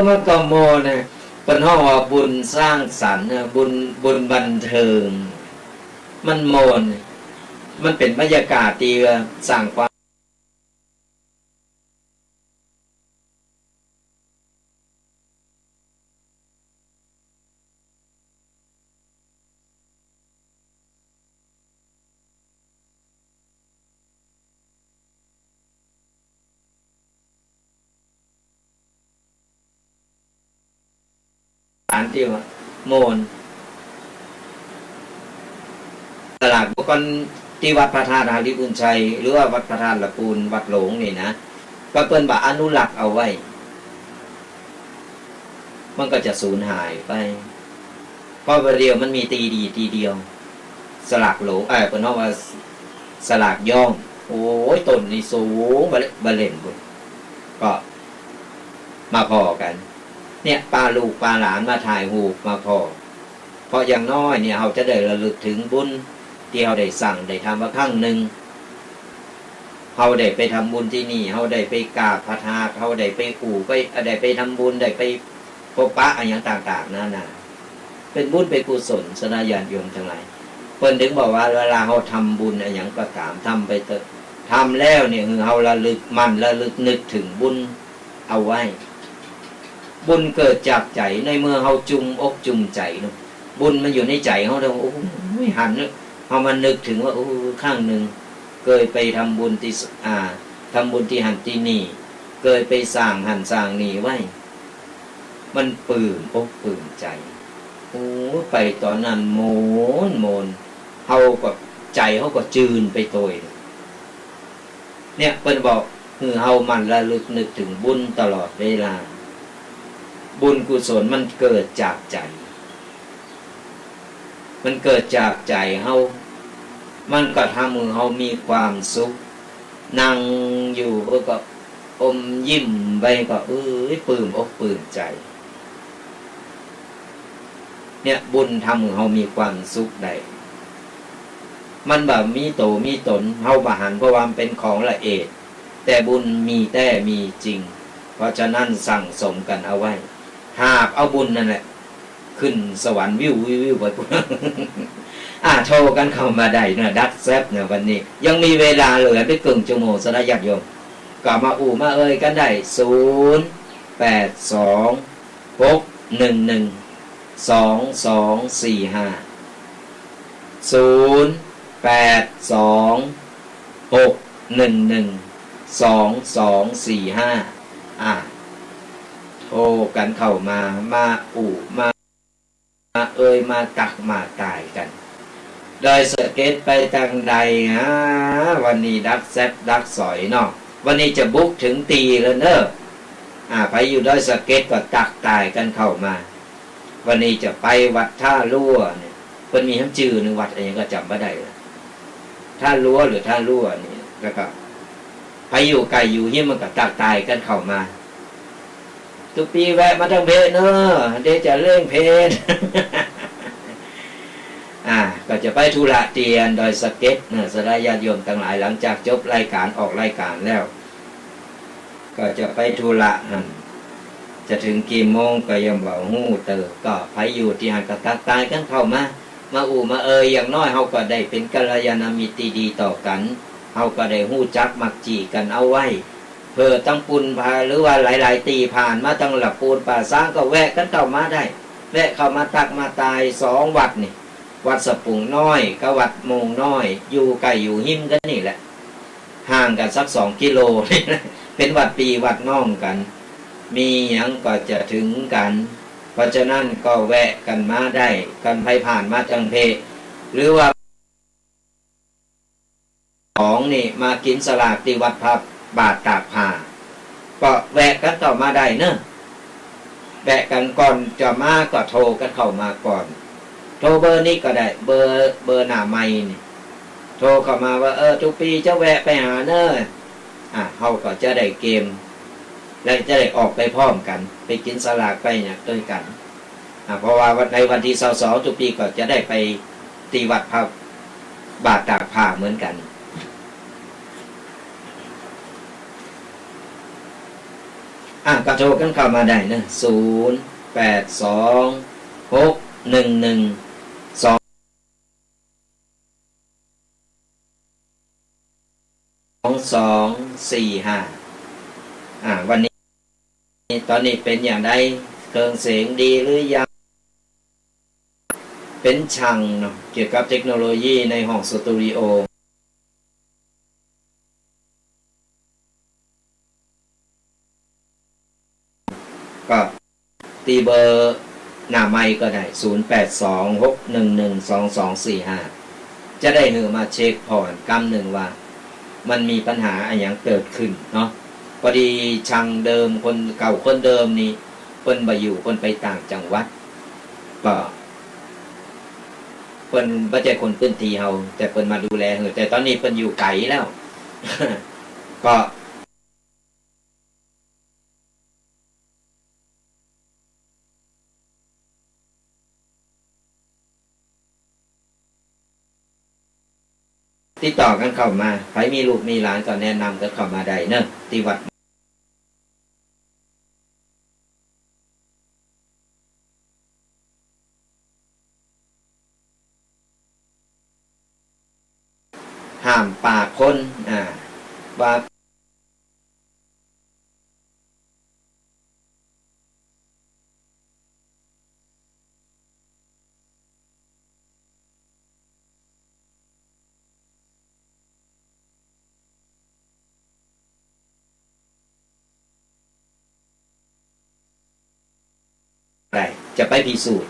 มันก็โมนะเป็นห้องว่าบุญสร้างสรรค์บุญบันเทิงมันโมนมันเป็นบรรยากาศที่สร้างความที่ว่าโมนตลาดบุคคลที่วัดพระธาตุหาริบุญชัยหรือว่าวัดพระธาตุละปูนวัดหลงนี่นะก็เปิ้นบ่อนุรักษ์เอาไว้มันก็จะสูญหายไปเพราะประเดี๋ยวมันมีตีเดียวสลากโหลเปิ้นเฮาว่าสลากย่องโอ้ยต้นนี่สูงบ่เล่นพุ่นก็มาพอกันเนี่ยป้าลูกป้าหลานมาถ่ายรูปมาพอเพราะอย่างน้อยเนี่ยเราจะได้ระลึกถึงบุญที่เราได้สั่งได้ทำมาครั้งหนึ่งเราได้ไปทำบุญที่นี่เราได้ไปกราบพระธาตุเราได้ไปไปได้ไปทำบุญได้ไปพบปะอะไรอย่างต่างๆนั่นน่ะเป็นบุญเป็นกุศลสนาญาติโยมทั้งหลายเพิ่นถึงบอกว่าเวลาเราทำบุญอะไรอย่างก็ตามทำไปเถอะทำแล้วเนี่ยเราระลึกนึกถึงบุญเอาไว้บุญเกิดจากใจในเมื่อเราจุ่มอกจุ่มใจเนาะบุญมันอยู่ในใจเราเราโอ้ไม่หันเนาะเอามันนึกถึงว่าโอ้ข้างหนึ่งเคยไปทำบุญที่ทำบุญที่หันที่นี่เคยไปสร้างหันสร้างนี่ไว้มันปลื้มอกปลื้มใจโอ้ไปตอนนั้นโมนเขาก็ใจเขาก็จืนไปโตยเนี่ยเพิ่นบอกคือเฮามันระลึกนึกถึงบุญตลอดเวลาบุญกุศลมันเกิดจากใจมันเกิดจากใจเฮามันก็ทำให้เฮามีความสุข นั่งอยู่ก็อมยิ้มไปก็ปลื้มอกปลื้มใจเนี่ยบุญทำให้เรามีความสุขได้มันแบบมีโตมีตนเฮาบ่หันเพราะว่ามันเป็นของละเอียดแต่บุญมีแต่มีจริงเพราะฉะนั้นสั่งสมกันเอาไว้หากเอาบุญนั่นแหละขึ้นสวรรค์วิวไปโทรกันเข้ามาได้นะดักแซบเนี่ยวันนี้ยังมีเวลาเหลือไปครึ่งชั่วโมงสนะญาติโยมก็มามาเอ่ยกันได้082611245โทรกันเข้ามามาเอ่ยมาตักมาตายกันโดยสเก็ตไปทางใดวันนี้ดักแซบดักสอยเนาะวันนี้จะบุกถึงตีแล้วเนอะไปอยู่โดยสเก็ตก็ตักตายกันเข้ามาวันนี้จะไปวัดท่าลั่วเนี่ยมันมีทั้งชื่อหนึ่งวัดอะไรก็จำไม่ได้ละท่าลั่วหรือท่าลั่วนี่แล้วก็ไปอยู่ไกลอยู่ที่มันก็ตักตายกันเข้ามาทุกปีแวะมาทางเพชรเนอะเดี๋ยวจะเรื่องเพชร ก็จะไปธุระเตียนโดยสเก็ตสลายญาติโยมทั้งหลายหลังจากจบรายการออกรายการแล้วก็จะไปธุระจะถึงกี่โมงก็ยังบอกหูเตอก็ไปอยู่ที่หันกระตักตายกันเข้ามามาเอ่ยอย่างน้อยเฮาก็ได้เป็นกัลยาณมิตรดีต่อกันเฮาก็ได้หู้จักมักจีกันเอาไว้เพื่อตั้งปุญพาหรือว่าหลายๆตีผ่านมาตั้งหลับปูนป่าสร้างก็แวะกันเข้ามาได้แวะเข้ามาตักมาตาย2 วัดนี่วัดสปุงน้อยกับวัดโมงน้อยอยู่ไกลอยู่หิมกันนี่แหละห่างกันสัก2 กิโลเป็นวัดปีวัดน้องกันมีหยังก็จะถึงกันเพราะฉะนั้นก็แวะกันมาได้กันไปผ่านมาจังเพหรือว่าของนี่มากินสลากที่วัดพระบาทตากผ้าก็แวะกันต่อมาได้เนอะแวะกันก่อนจะมาก็โทรกันเข้ามาก่อนโทรเบอร์นี้ก็ได้เบอร์หน้าไมค์นี่โทรเข้ามาว่าทุกปีจะแวะไปหาเนอะเขาก็จะได้เกมและจะได้ออกไปพร้อมกันไปกินสลากไปเนี่ยด้วยกันเพราะว่าในวันที่22ทุกปีก็จะได้ไปตีวัดพระบาทตากผ้าเหมือนกันก็โทรกันเข้ามาได้นะ0826112245วันนี้ตอนนี้เป็นอย่างไรเครื่องเสียงดีหรือยังเป็นช่างเนาะเกี่ยวกับเทคโนโลยีในห้องสตูดิโอก็ตีเบอร์หน้าไมค์ก็ได้0826112245จะได้มาเช็คพอนกำหนึ่งว่ามันมีปัญหาอะไรอย่างเกิดขึ้นเนาะพอดีช่างเดิมคนเก่าคนเดิมนี่เพิ่นไปอยู่เพิ่นไปต่างจังหวัดก็เพิ่นบ่ใช่คนพื้นที่เฮาแต่เพิ่นมาดูแลแต่ตอนนี้เพิ่นอยู่ไกลแล้ว ก็ติดต่อกันเข้ามาใครมีลูกมีหลานก็แนะนำกันเข้ามาได้เนอะที่วัดห้ามปากคนว่าอะไรจะไปพิสูจน์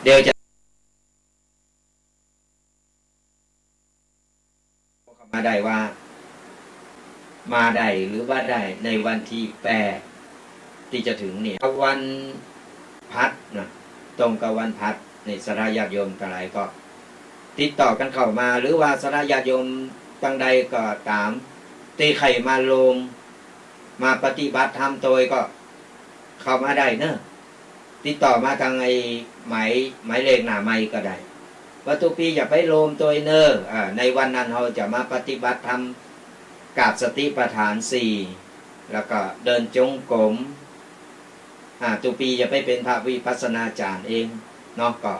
เดี๋ยวจะมาได้ว่ามาได้หรือว่าได้ในวันที่8ที่จะถึงเนี่ยวันพัดนะตรงกับวันพัดในสระญาติโยมทั้งหลายก็ติดต่อกันเข้ามาหรือว่าสระญาติโยมตั้งใดก็ตามตีไข่มาลงมาปฏิบัติธรรมโดยก็เข้ามาได้เนอะติดต่อมาทางไอ้หมายเลขหน้าไม้ก็ได้ว่าทุกปีอย่าไปโลมตัวเนอในวันนั้นเราจะมาปฏิบัติธรรมกราบสติปัฏฐาน4แล้วก็เดินจงกรมทุกปีจะไปเป็นพระวิปัสสนาจารย์เองเนาะก็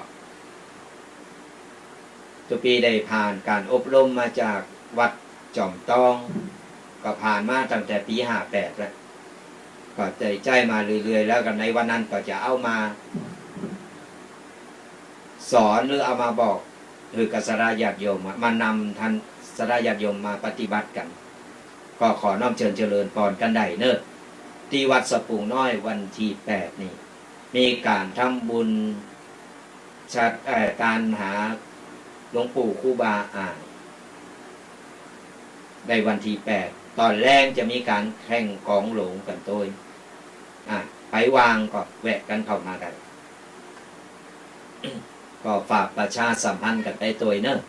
ทุกปีได้ผ่านการอบรมมาจากวัดจอมตองก็ผ่านมาตั้งแต่ปี58แล้วก็ใจมาเรื่อยๆแล้วกันในวันนั้นก็จะเอามาสอนหรือเอามาบอกคือกับสระญาติโยมมานำท่านสระญาติโยมมาปฏิบัติกันก็ขอน้อมเชิญเจริญพรกันได้เนอะที่วัดสะปุงน้อยวันที่8นี่มีการทำบุญการหาหลวงปู่ครูบาในวันที่8ตอนแรกจะมีการแข่งกองหลงกันโดยไปวางก็แวะกันเข้ามาได้ ก็ฝากประชาสัมพันธ์กันไปตัวเนอะ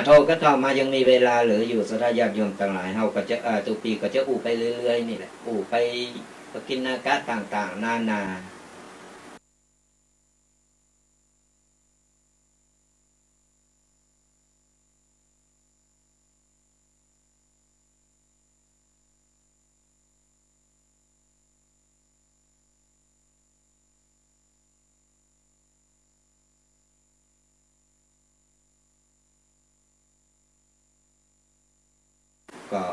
โทรก็เข้ามายังมีเวลาเหลืออยู่สระญาติโยมต่างหลายเฮาก็จะตุปีก็จะไปเรื่อยๆนี่แหละไปกินนากะต่างๆนานาก็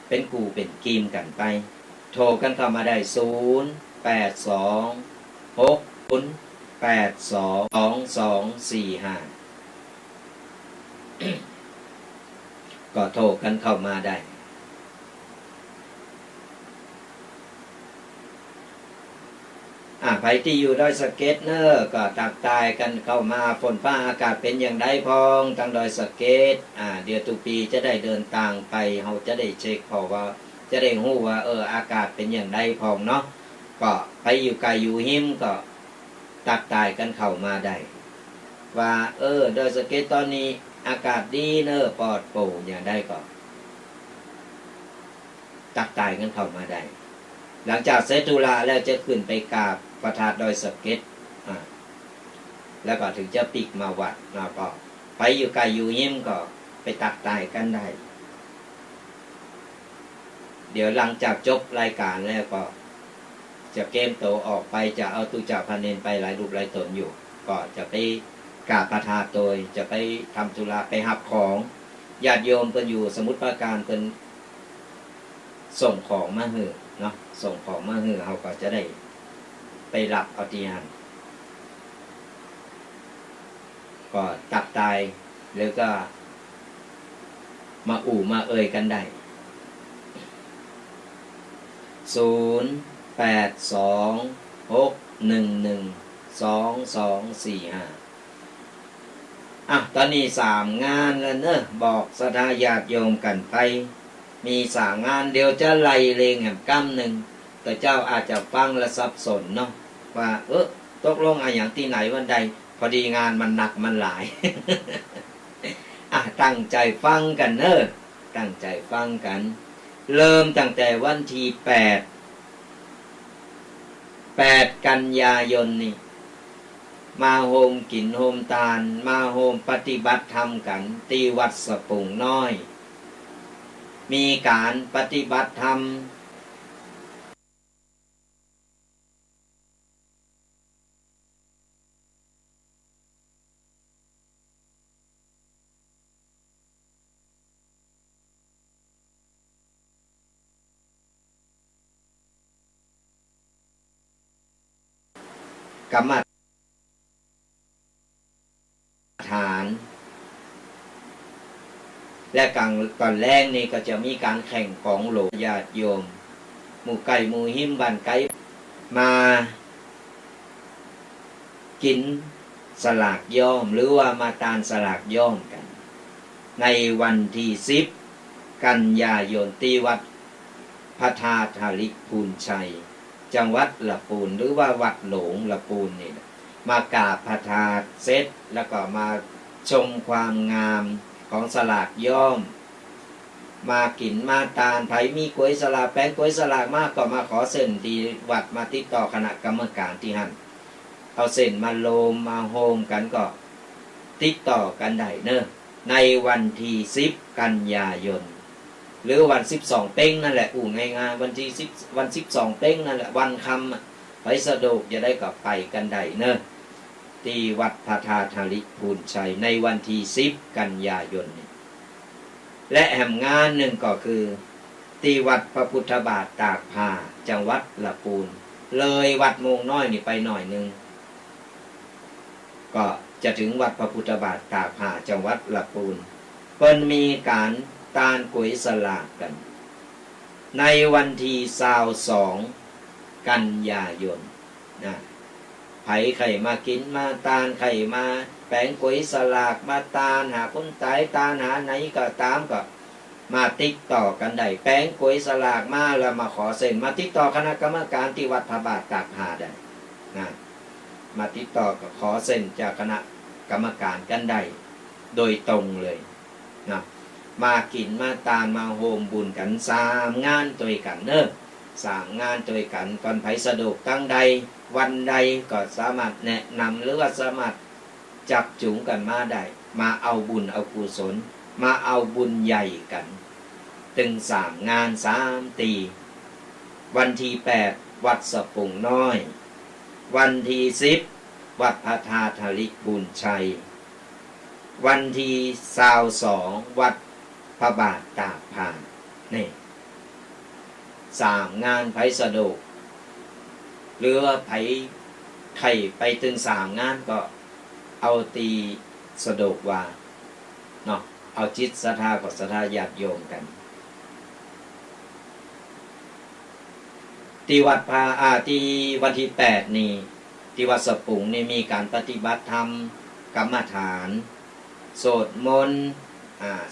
เป็นกูเป็นกีมกันไปโทรกันเข้ามาได้0826082245ก็โทรกันเข้ามาได้ไปที่อยู่ดอยสะเก็ดเนอร์ก็ตักตายกันเข้ามาฝนฟ้าอากาศเป็นอย่างไรพองทางดอยสะเก็ดเดี๋ยวทุกปีจะได้เดินทางไปเราจะได้เช็คพอว่าจะได้รู้ว่าอากาศเป็นอย่างไรพองเนาะก็ไปอยู่ไกลอยู่หิมก็ตักตายกันเข้ามาได้ว่าดอยสะเก็ดตอนนี้อากาศดีเนอร์ปลอดโปร่งอย่างได้ก็ตักตายกันเข้ามาได้หลังจากเสร็จธุระแล้วจะขึ้นไปกราบพระธาตุดอยสะเก็ดแล้วก็ถึงจะปิกมาวัดแล้วก็ไปอยู่ไกลอยู่หิมก็ไปตักตายกันได้เดี๋ยวหลังจากจบรายการแล้วก็จะเกมโตออกไปจะเอาตุจ่าพระเนนไปหลายรูปหลายตนอยู่ก็จะไปกราบพระธาตุโดยจะไปทำธุระไปหับของญาติโยมเพิ่นอยู่สมุทรปราการเพิ่นส่งของมาให้เนาะส่งของมาให้เขาก็จะได้ไปรับเอาที่นั่นก็ตักตายหรือก็มามากันได้0826112245ตอนนี้3 งานแล้วเนอะบอกสถาญาติโยมกันไปมี3 งานเดี๋ยวจะไล่เลงแห่งกำหนึ่งแต่เจ้าอาจจะฟังและสับสนเนาะว่าตกลงอย่างที่ไหนวันใดพอดีงานมันหนักมันหลาย ตั้งใจฟังกันเนอะตั้งใจฟังกันเริ่มตั้งแต่วันที่8 กันยายนนี่มาโฮมกินโฮมตาลมาโฮมปฏิบัติธรรมกันที่วัดสะปุงน้อยมีการปฏิบัติธรรมกรรมฐานและตอนแรกนี่ก็จะมีการแข่งของโหลญาติโยมหมู่ไก่หมู่หิมบันไก่มา กินสลากย่อมหรือว่ามาตานสลากย่อมกันในวันที่10 กันยายนที่วัดพระธาตุลิพูนชัยจังหวัดละปูนหรือว่าวัดหลงละปูนนี่มากราบพระธาตุเสร็จแล้วก็มาชมความงามของสลากย่อมมากินมาตาลไผมีกล้วยสลากแป้งกล้วยสลากมากก็มาขอเส้นที่วัดมาติดต่อคณะกรรมการที่หั่นเอาเส้นมาโลมมาโฮมกันก็ติดต่อกันได้เนอะในวันที่10 กันยายนหรือวัน12เป้งนั่นแหละง่ายๆวันที่10วัน12เป้งนั่นแหละวันคำไปสะดวกจะได้กลับไปกันได้เนอะที่วัดพระธาตุลิพูนชัยในวันที่10 กันยายนและแห่งงานหนึ่งก็คือที่วัดพระพุทธบาทตากผ้าจังหวัดละปูนเลยวัดโมงน้อยนี่ไปหน่อยนึงก็จะถึงวัดพระพุทธบาทตากผ้าจังหวัดละปูนเพิ่นมีการตานก๋วยสลากกันในวันที่22 กันยายนนะไผไข่มากินมาตานไข่มาแปงก๋วยสลากมาตานหาคนตายตานหาไหนก็ตามก็มาติดต่อกันได้แปงก๋วยสลากมาแล้วมาขอเซ็นมาติดต่อคณะกรรมการที่วัดพระบาทตากผ้าได้นะมาติดต่อก็ขอเซ็นจากคณะกรรมการกันได้โดยตรงเลยนะมากินมาตานมาโฮมบุญกัน3 งานตัวกันเนอะ3 งานตัวกันก่อนไผสะดวกตั้งใดวันใดก็สามารถแนะนำหรือว่าสามารถจับจุงกันมาได้มาเอาบุญเอากุศลมาเอาบุญใหญ่กันถึง3 งาน3 ตีวันที่8 วัดสะปุงน้อยวันที่10 วัดพระธาตุลิพูนชัยวันที่22 วัดพระบาทตากผ้านี่3 งานไผสะดวกหรือว่าไผไข่ไปถึง3 งานก็เอาตีสะดวกว่าเนาะเอาจิตศรัทธากับศรัทธาญาติโยมกันที่วัดพาที่วันที่8นี่ที่วัดสะปุงนี่มีการปฏิบัติธรรมกรรมฐานสวดมนต์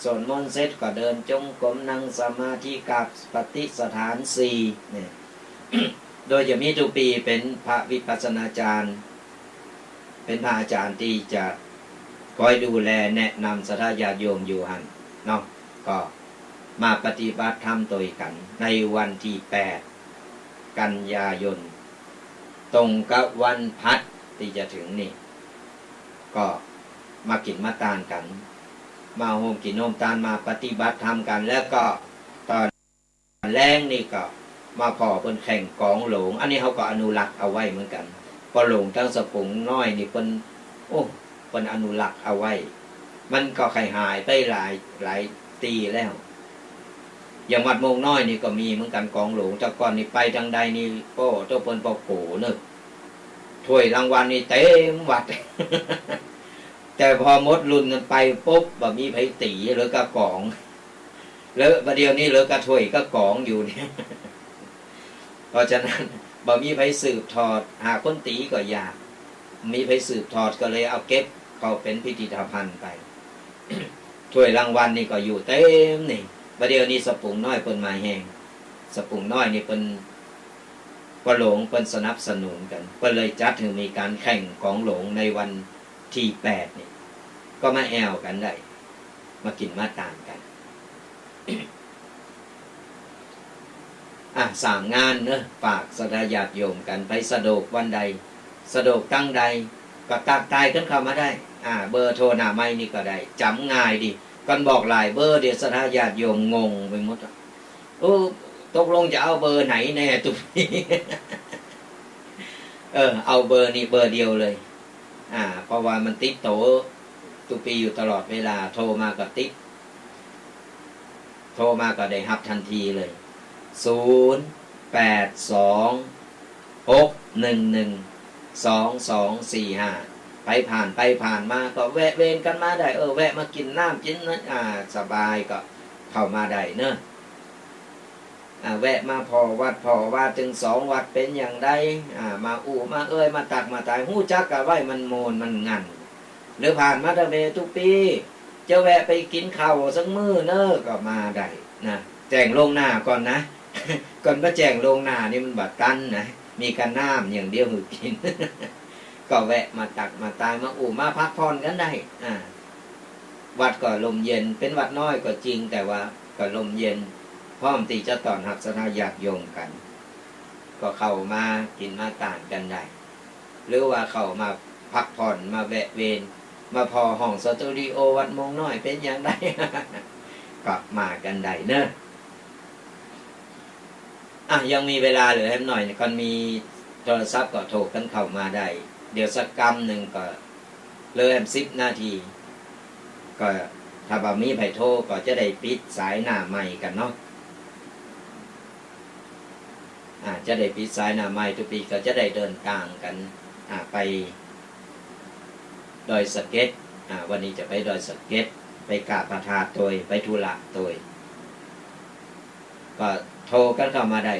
สวดมนต์เสร็จก็เดินจงกรมนั่งสมาธิกับปฏิสถาน4เนี่ย โดยจะมีทุกปีเป็นพระวิปัสสนาจารย์เป็นพระอาจารย์ที่จะคอยดูแลแนะนำศรัทธาญาติโยมอยู่หันเนาะก็มาปฏิบัติธรรมตัวกันในวันที่8 กันยายนตรงกับวันพัดที่จะถึงนี่ก็มากินมาตานกันมาโฮมกินโฮมตานมาปฏิบัติธรรมกันแล้วก็ตอนแรงนี่ก็มาพอเพิ่นแข่งกองหลงอันนี้เขาก็อนุรักษ์เอาไว้เหมือนกันพอหลงทั้งสะปุงน้อยนี่เพิ่นอนุรักษ์เอาไว้มันก็หายไปหลายตีแล้วอย่างวัดโมงน้อยนี่ก็มีเหมือนกันกองหลงจากก่อนนี่ไปทางใดนี่โป้เจ้าเพิ่นปอกโขนึกถ้วยรางวัลนี่เต็มวัด แต่พอมดรุ่นกันไปปุ๊บบ่มีไผตีเหลือกระกองแล้วประเดี๋ยวนี้เหลือกระถ้วยก็กองอยู่เนี่ย เพราะฉะนั้นบ่มีไผสืบทอดหาคนตีก็ยากมีไผสืบทอดก็เลยเอาเก็บเขาเป็นพิพิธภัณฑ์ไป ถ้วยรางวัลนี่ก็อยู่เต็มนี่ประเดี๋ยวนี้สะปุงน้อยเพิ่นมาแห้งสะปุงน้อยนี่เพิ่นก็หลงเพิ่นสนับสนุนกันเพิ่นเลยจัดถึงมีการแข่งของหลงในวันที่8นี่ก็มาแอวกันได้มากินมาตามกัน 3 งานเนอะฝากศรัทธาญาติโยมกันไปสะดวกวันใดสะดวกตั้งใดก็ตักตายกันเข้ามาได้เบอร์โทรหน้าไม้นี่ก็ได้จำง่ายดิกันบอกหลายเบอร์เดี๋ยวศรัทธาญาติโยมงงไปหมดตกลงจะเอาเบอร์ไหนแน่ตุ๊นี้ เอาเบอร์นี้เบอร์เดียวเลยเพราะว่ามันติดโตตุปีอยู่ตลอดเวลาโทรมาก็ติดโทรมาก็ได้รับทันทีเลย0826112245ไปผ่านมาก็แวะเวียนกันมาได้แวะมากินน้ำกินนั้นสบายก็เข้ามาได้เนอะ แวะมาพอวัดพอว่าถึง2 วัดเป็นอย่างไรมามามาตักมาตายหู้จักกะไว้มันโมนมันงันหรือผ่านมาตะเวทุกปีจะแวะไปกินข้าวสักมื้อเนอะก็มาได้นะแจ้งลงหน้าก่อนนะ ก่อนมาแจ้งลงหน้านี่มันบัดกันนะมีกันน้ำอย่างเดียวมือกิน ก็แวะมาตักมาตายมามาพักผ่อนกันได้วัดก็ลมเย็นเป็นวัดน้อยก็จริงแต่ว่าก็ลมเย็นพร้อมที่จะต้อนรับศรัทธาญาติโยมกัน ก็เข้ามากินมาต่างกันได้หรือว่าเข้ามาพักผ่อนมาแวะเวียนมาพอห้องสตูดิโอวัดมงน้อยเป็นอย่างไร ก็มากันได้เนอะยังมีเวลาเหลือให้หน่อยก่อนมีโทรศัพท์ก็โทรกันเข้ามาได้เดี๋ยวสักกำหนึ่งก็เลย10 นาทีก็ถ้าบ่มีไผโทรก็จะได้ปิดสายหน้าใหม่กันเนาะจะได้ปิดสายหน้าใหม่ทุกปีก็จะได้เดินทางกันไปดอยสะเก็ดวันนี้จะไปดอยสะเก็ดไปกราบพระธาตุตัวไปธุระตัวก็โทรกันเข้ามาได้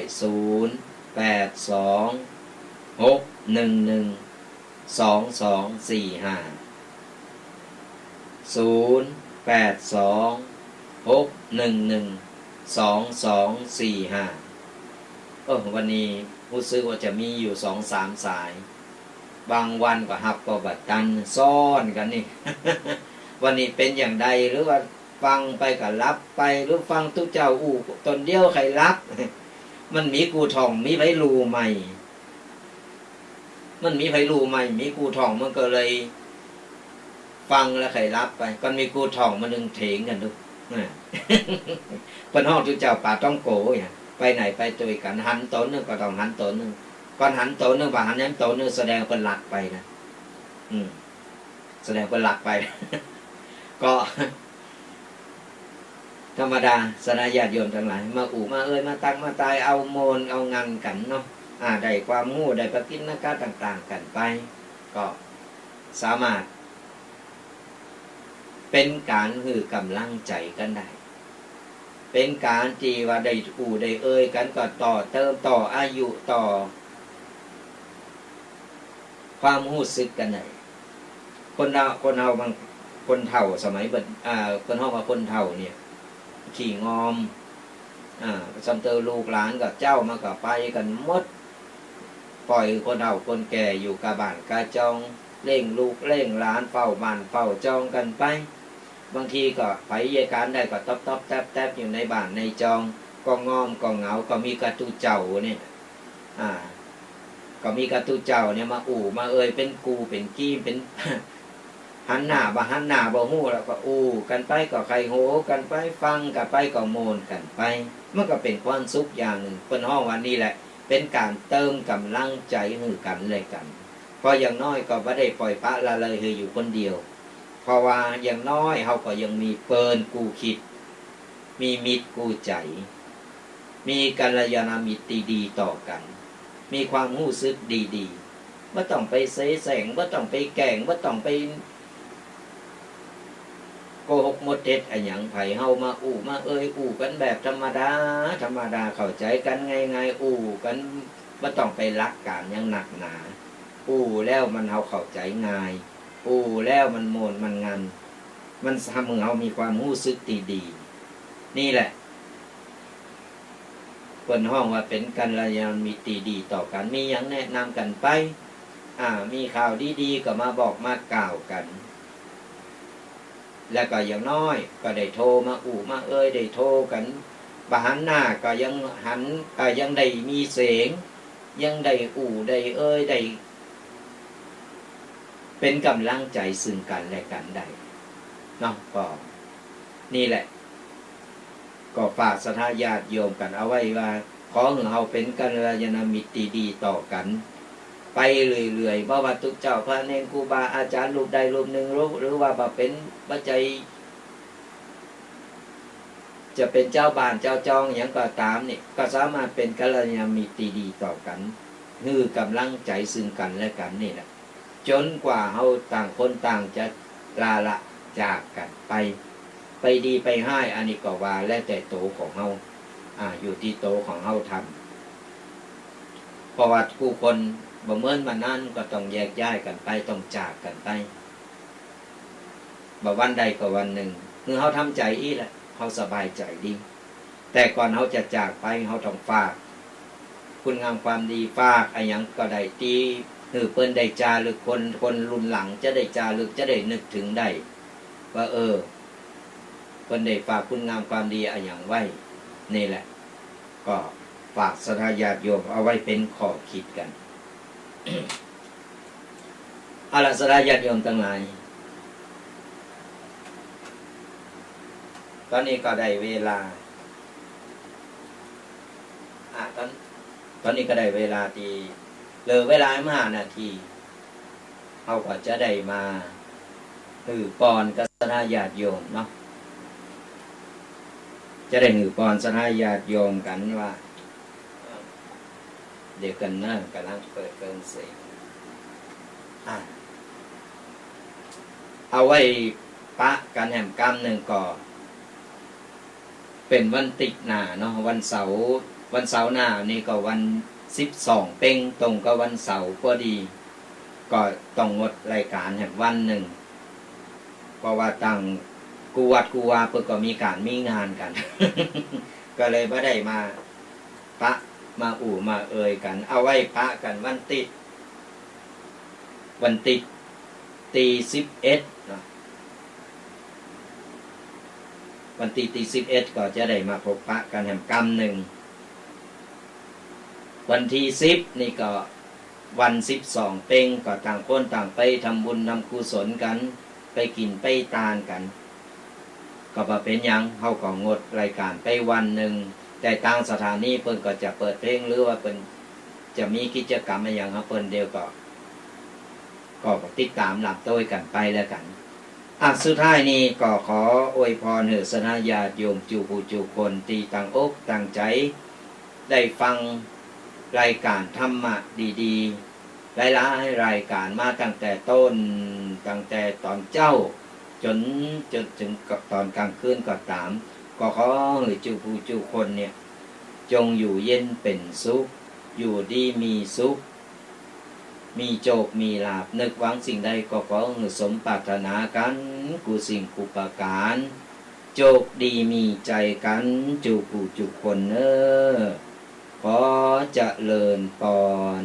วันนี้ผู้ซื้อว่าจะมีอยู่2-3 สายบางวันก็หับก็บัดกันซ่อนกันนี่ วันนี้เป็นอย่างใดหรือว่าฟังไปก็รับไปหรือฟังทุกเจ้าตนเดียวใครรับ มันมีกูทองมีไผรูใหม่มันมีไผรูใหม่มีกูทองมันก็เลยฟังแล้วใครรับไปก็มีกูทองมันนึงเถียงกันดูคนห้องทุกเจ้าป่าต้องโกอย่างไปไหนไปตัวกันหันตนนึงก็ต้องหันตนนึงก่อนหันตนนึงว่าหันยังตนนึงแสดงเป็นหลักไปนะแสดงเป็นหลักไป ก็ ธรรมดาสนญาติโยมทั้งหลายมามามาตักมาตายเอาโมนเอางันกันเนาะได้ความงูได้ปกิณนกะต่างๆกันไปก็สามารถเป็นการคือกำลังใจกันได้เป็นการที่ว่าได้ได้กันก็ต่อเติมต่ออายุต่อความรู้สึกกันได้คนเราบางคนเฒ่าสมัยคนเฮาว่าคนเฒ่าเนี่ยขี่งอมซัมเตอร์ลูกหลานกับเจ้ามากับไปกันหมดปล่อยคนเฒ่าคนแก่อยู่กับบ้านกาจองเร่งลูกเร่งหลานเฝ้าบ้านเฝ้าจองกันไปบางทีก็ไปเยการได้ก็ต๊อบแทบอยู่ในบ้านในจองก็งอมก็เหงาก็มีกระตูเจ้าเนี่ยก็มีกระตูเจ้าเนี่ยมามาเป็นกูเป็นกี้เป็น หันหน้าบ่ฮู้แล้วก็กันไปก็ใครโหกันไปฟังกันไปก็โมนกันไปมันก็เป็นความสุขอย่างหนึ่งเพิ่นฮ้องวันนี้แหละเป็นการเติมกำลังใจให้กันเลยกันเพราะอย่างน้อยก็บ่ได้ปล่อยปละละเลยอยู่คนเดียวเพราะว่าอย่างน้อยเฮาก็ยังมีเปิ้นกูคิดมีมิตรกูใจมีกัลยาณมิตรดีๆต่อกันมีความรู้สึกดีๆบ่ต้องไปเสแสร้งบ่ต้องไปแกล้งบ่ต้องไปโกหกหมดเท็จหยังไผเฮามามากันแบบธรรมดาเข้าใจกันง่ายๆกันบ่ต้องไปรักกันยังหนักหนาแล้วมันเฮาเข้าใจง่ายแล้วมันโมนมันงันมันทำให้เฮามีความรู้สึกดีๆนี่แหละเพิ่นฮ้องว่าเป็นกัลยาณมิตรดีต่อกันมีหยังแนะนำกันไปมีข่าวดีๆก็มาบอกมากล่าวกันแล้วก็อย่างน้อยก็ได้โทรมามาได้โทรกันบหันหน้าก็ยังยังได้มีเสียงยังได้ได้ได้เป็นกำลังใจซึ่งกันและกันได้เนาะก็นี่แหละก็ฝากศรัทธาญาติโยมกันเอาไว้ว่าขอให้เราเป็นกัลยาณมิตรดีต่อกันไปเรื่อยๆบ่ว่าทุกเจ้าพระเนรครูบาอาจารย์รูปใดรูปหนึ่งหรือว่าเป็นปัจจัยจะเป็นเจ้าบ้านเจ้าจองอย่างก็ตามนี่ก็สามารถเป็นกัลยาณมิตรดีต่อกันคือกำลังใจซึ่งกันและกันนี่แหละจนกว่าเฮาต่างคนต่างจะลาละจากกันไปดีไปให้อันนี้ก็ว่าแล้วแต่โตของเฮา อยู่ที่โตของเฮาทำเพราะว่าผู้คนบ่เหมือนมานั่นก็ต้องแยกย้ายกันไปต้องจากกันไปบ่วันใดก็วันหนึ่งคือเฮาทำใจอีแหละเฮาสบายใจดีแต่ก่อนเฮาจะจากไปเฮาต้องฝากคุณงามความดีฝากอะไรหยังก็ได้ที่คือเปิ้นได้จารึกคนรุ่นหลังจะได้จารึกจะได้นึกถึงได้ว่าเพิ่นได้ฝากคุณงามความดีอะไรหยังไว้นี่แหละก็ฝากศรัทธาญาติโยมเอาไว้เป็นข้อคิดกัน เอาล่ะศรัทธาญาติโยมทั้งหลายตอนนี้ก็ได้เวลาตอนนี้ก็ได้เวลาที่เลยเวลา5 นาทีเขาก็จะได้มาปอนกับศรัทธาญาติโยมเนาะจะได้ปอนศรัทธาญาติโยมกันว่าเดี๋ยวกันนะกำลังเปิดเกินเสียงเอาไว้ปะกันแหมกรรมหนึ่งก่อเป็นวันติดหน้าเนาะวันเสาร์หน้านี่ก็วัน12เป้งตรงกับวันเสาร์พอดีก็ต้องงดรายการแหมวันหนึ่งเพราะว่าตั้งกูวัดกูวาเพื่อก็มีการมีงานกัน ก็เลยไม่ได้มาปะมามาเอ่ยกันเอาไว้ปะกันวันติดตี11เนาะวันตี11ก็จะได้มาพบปะกันแห่งกรรมหนึ่งวันที่10นี่ก็วัน12เป้งก็ต่างคนต่างไปทำบุญทำกุศลกันไปกินไปทานกันก็บ่เป็นหยังเฮาก็งดรายการไปวันหนึ่งแต่ต่างสถานีเพิ่นก็จะเปิดเพลงหรือว่าเพิ่นจะมีกิจกรรมอะไรอย่างครับเพิ่นเดียวก็ติดตามหลับโต้ยกันไปแล้วกันสุดท้ายนี้ก็ขออวยพรให้ศรัทธาญาติโยมจูผู้จูคนที่ตั้งอกตั้งใจได้ฟังรายการธรรมะดีๆหลายๆรายการมาตั้งแต่ต้นตั้งแต่ตอนเจ้าจนถึงตอนกลางคืนก็ตามก็ขอให้จูผู้จูคนเนี่ยจงอยู่เย็นเป็นสุขอยู่ดีมีสุขมีโชคมีลาภนึกหวังสิ่งใดก็ขอให้สมปรารถนากันกุสิ่งกุปการโชคดีมีใจกันจูผู้จูคนขอเจริญพร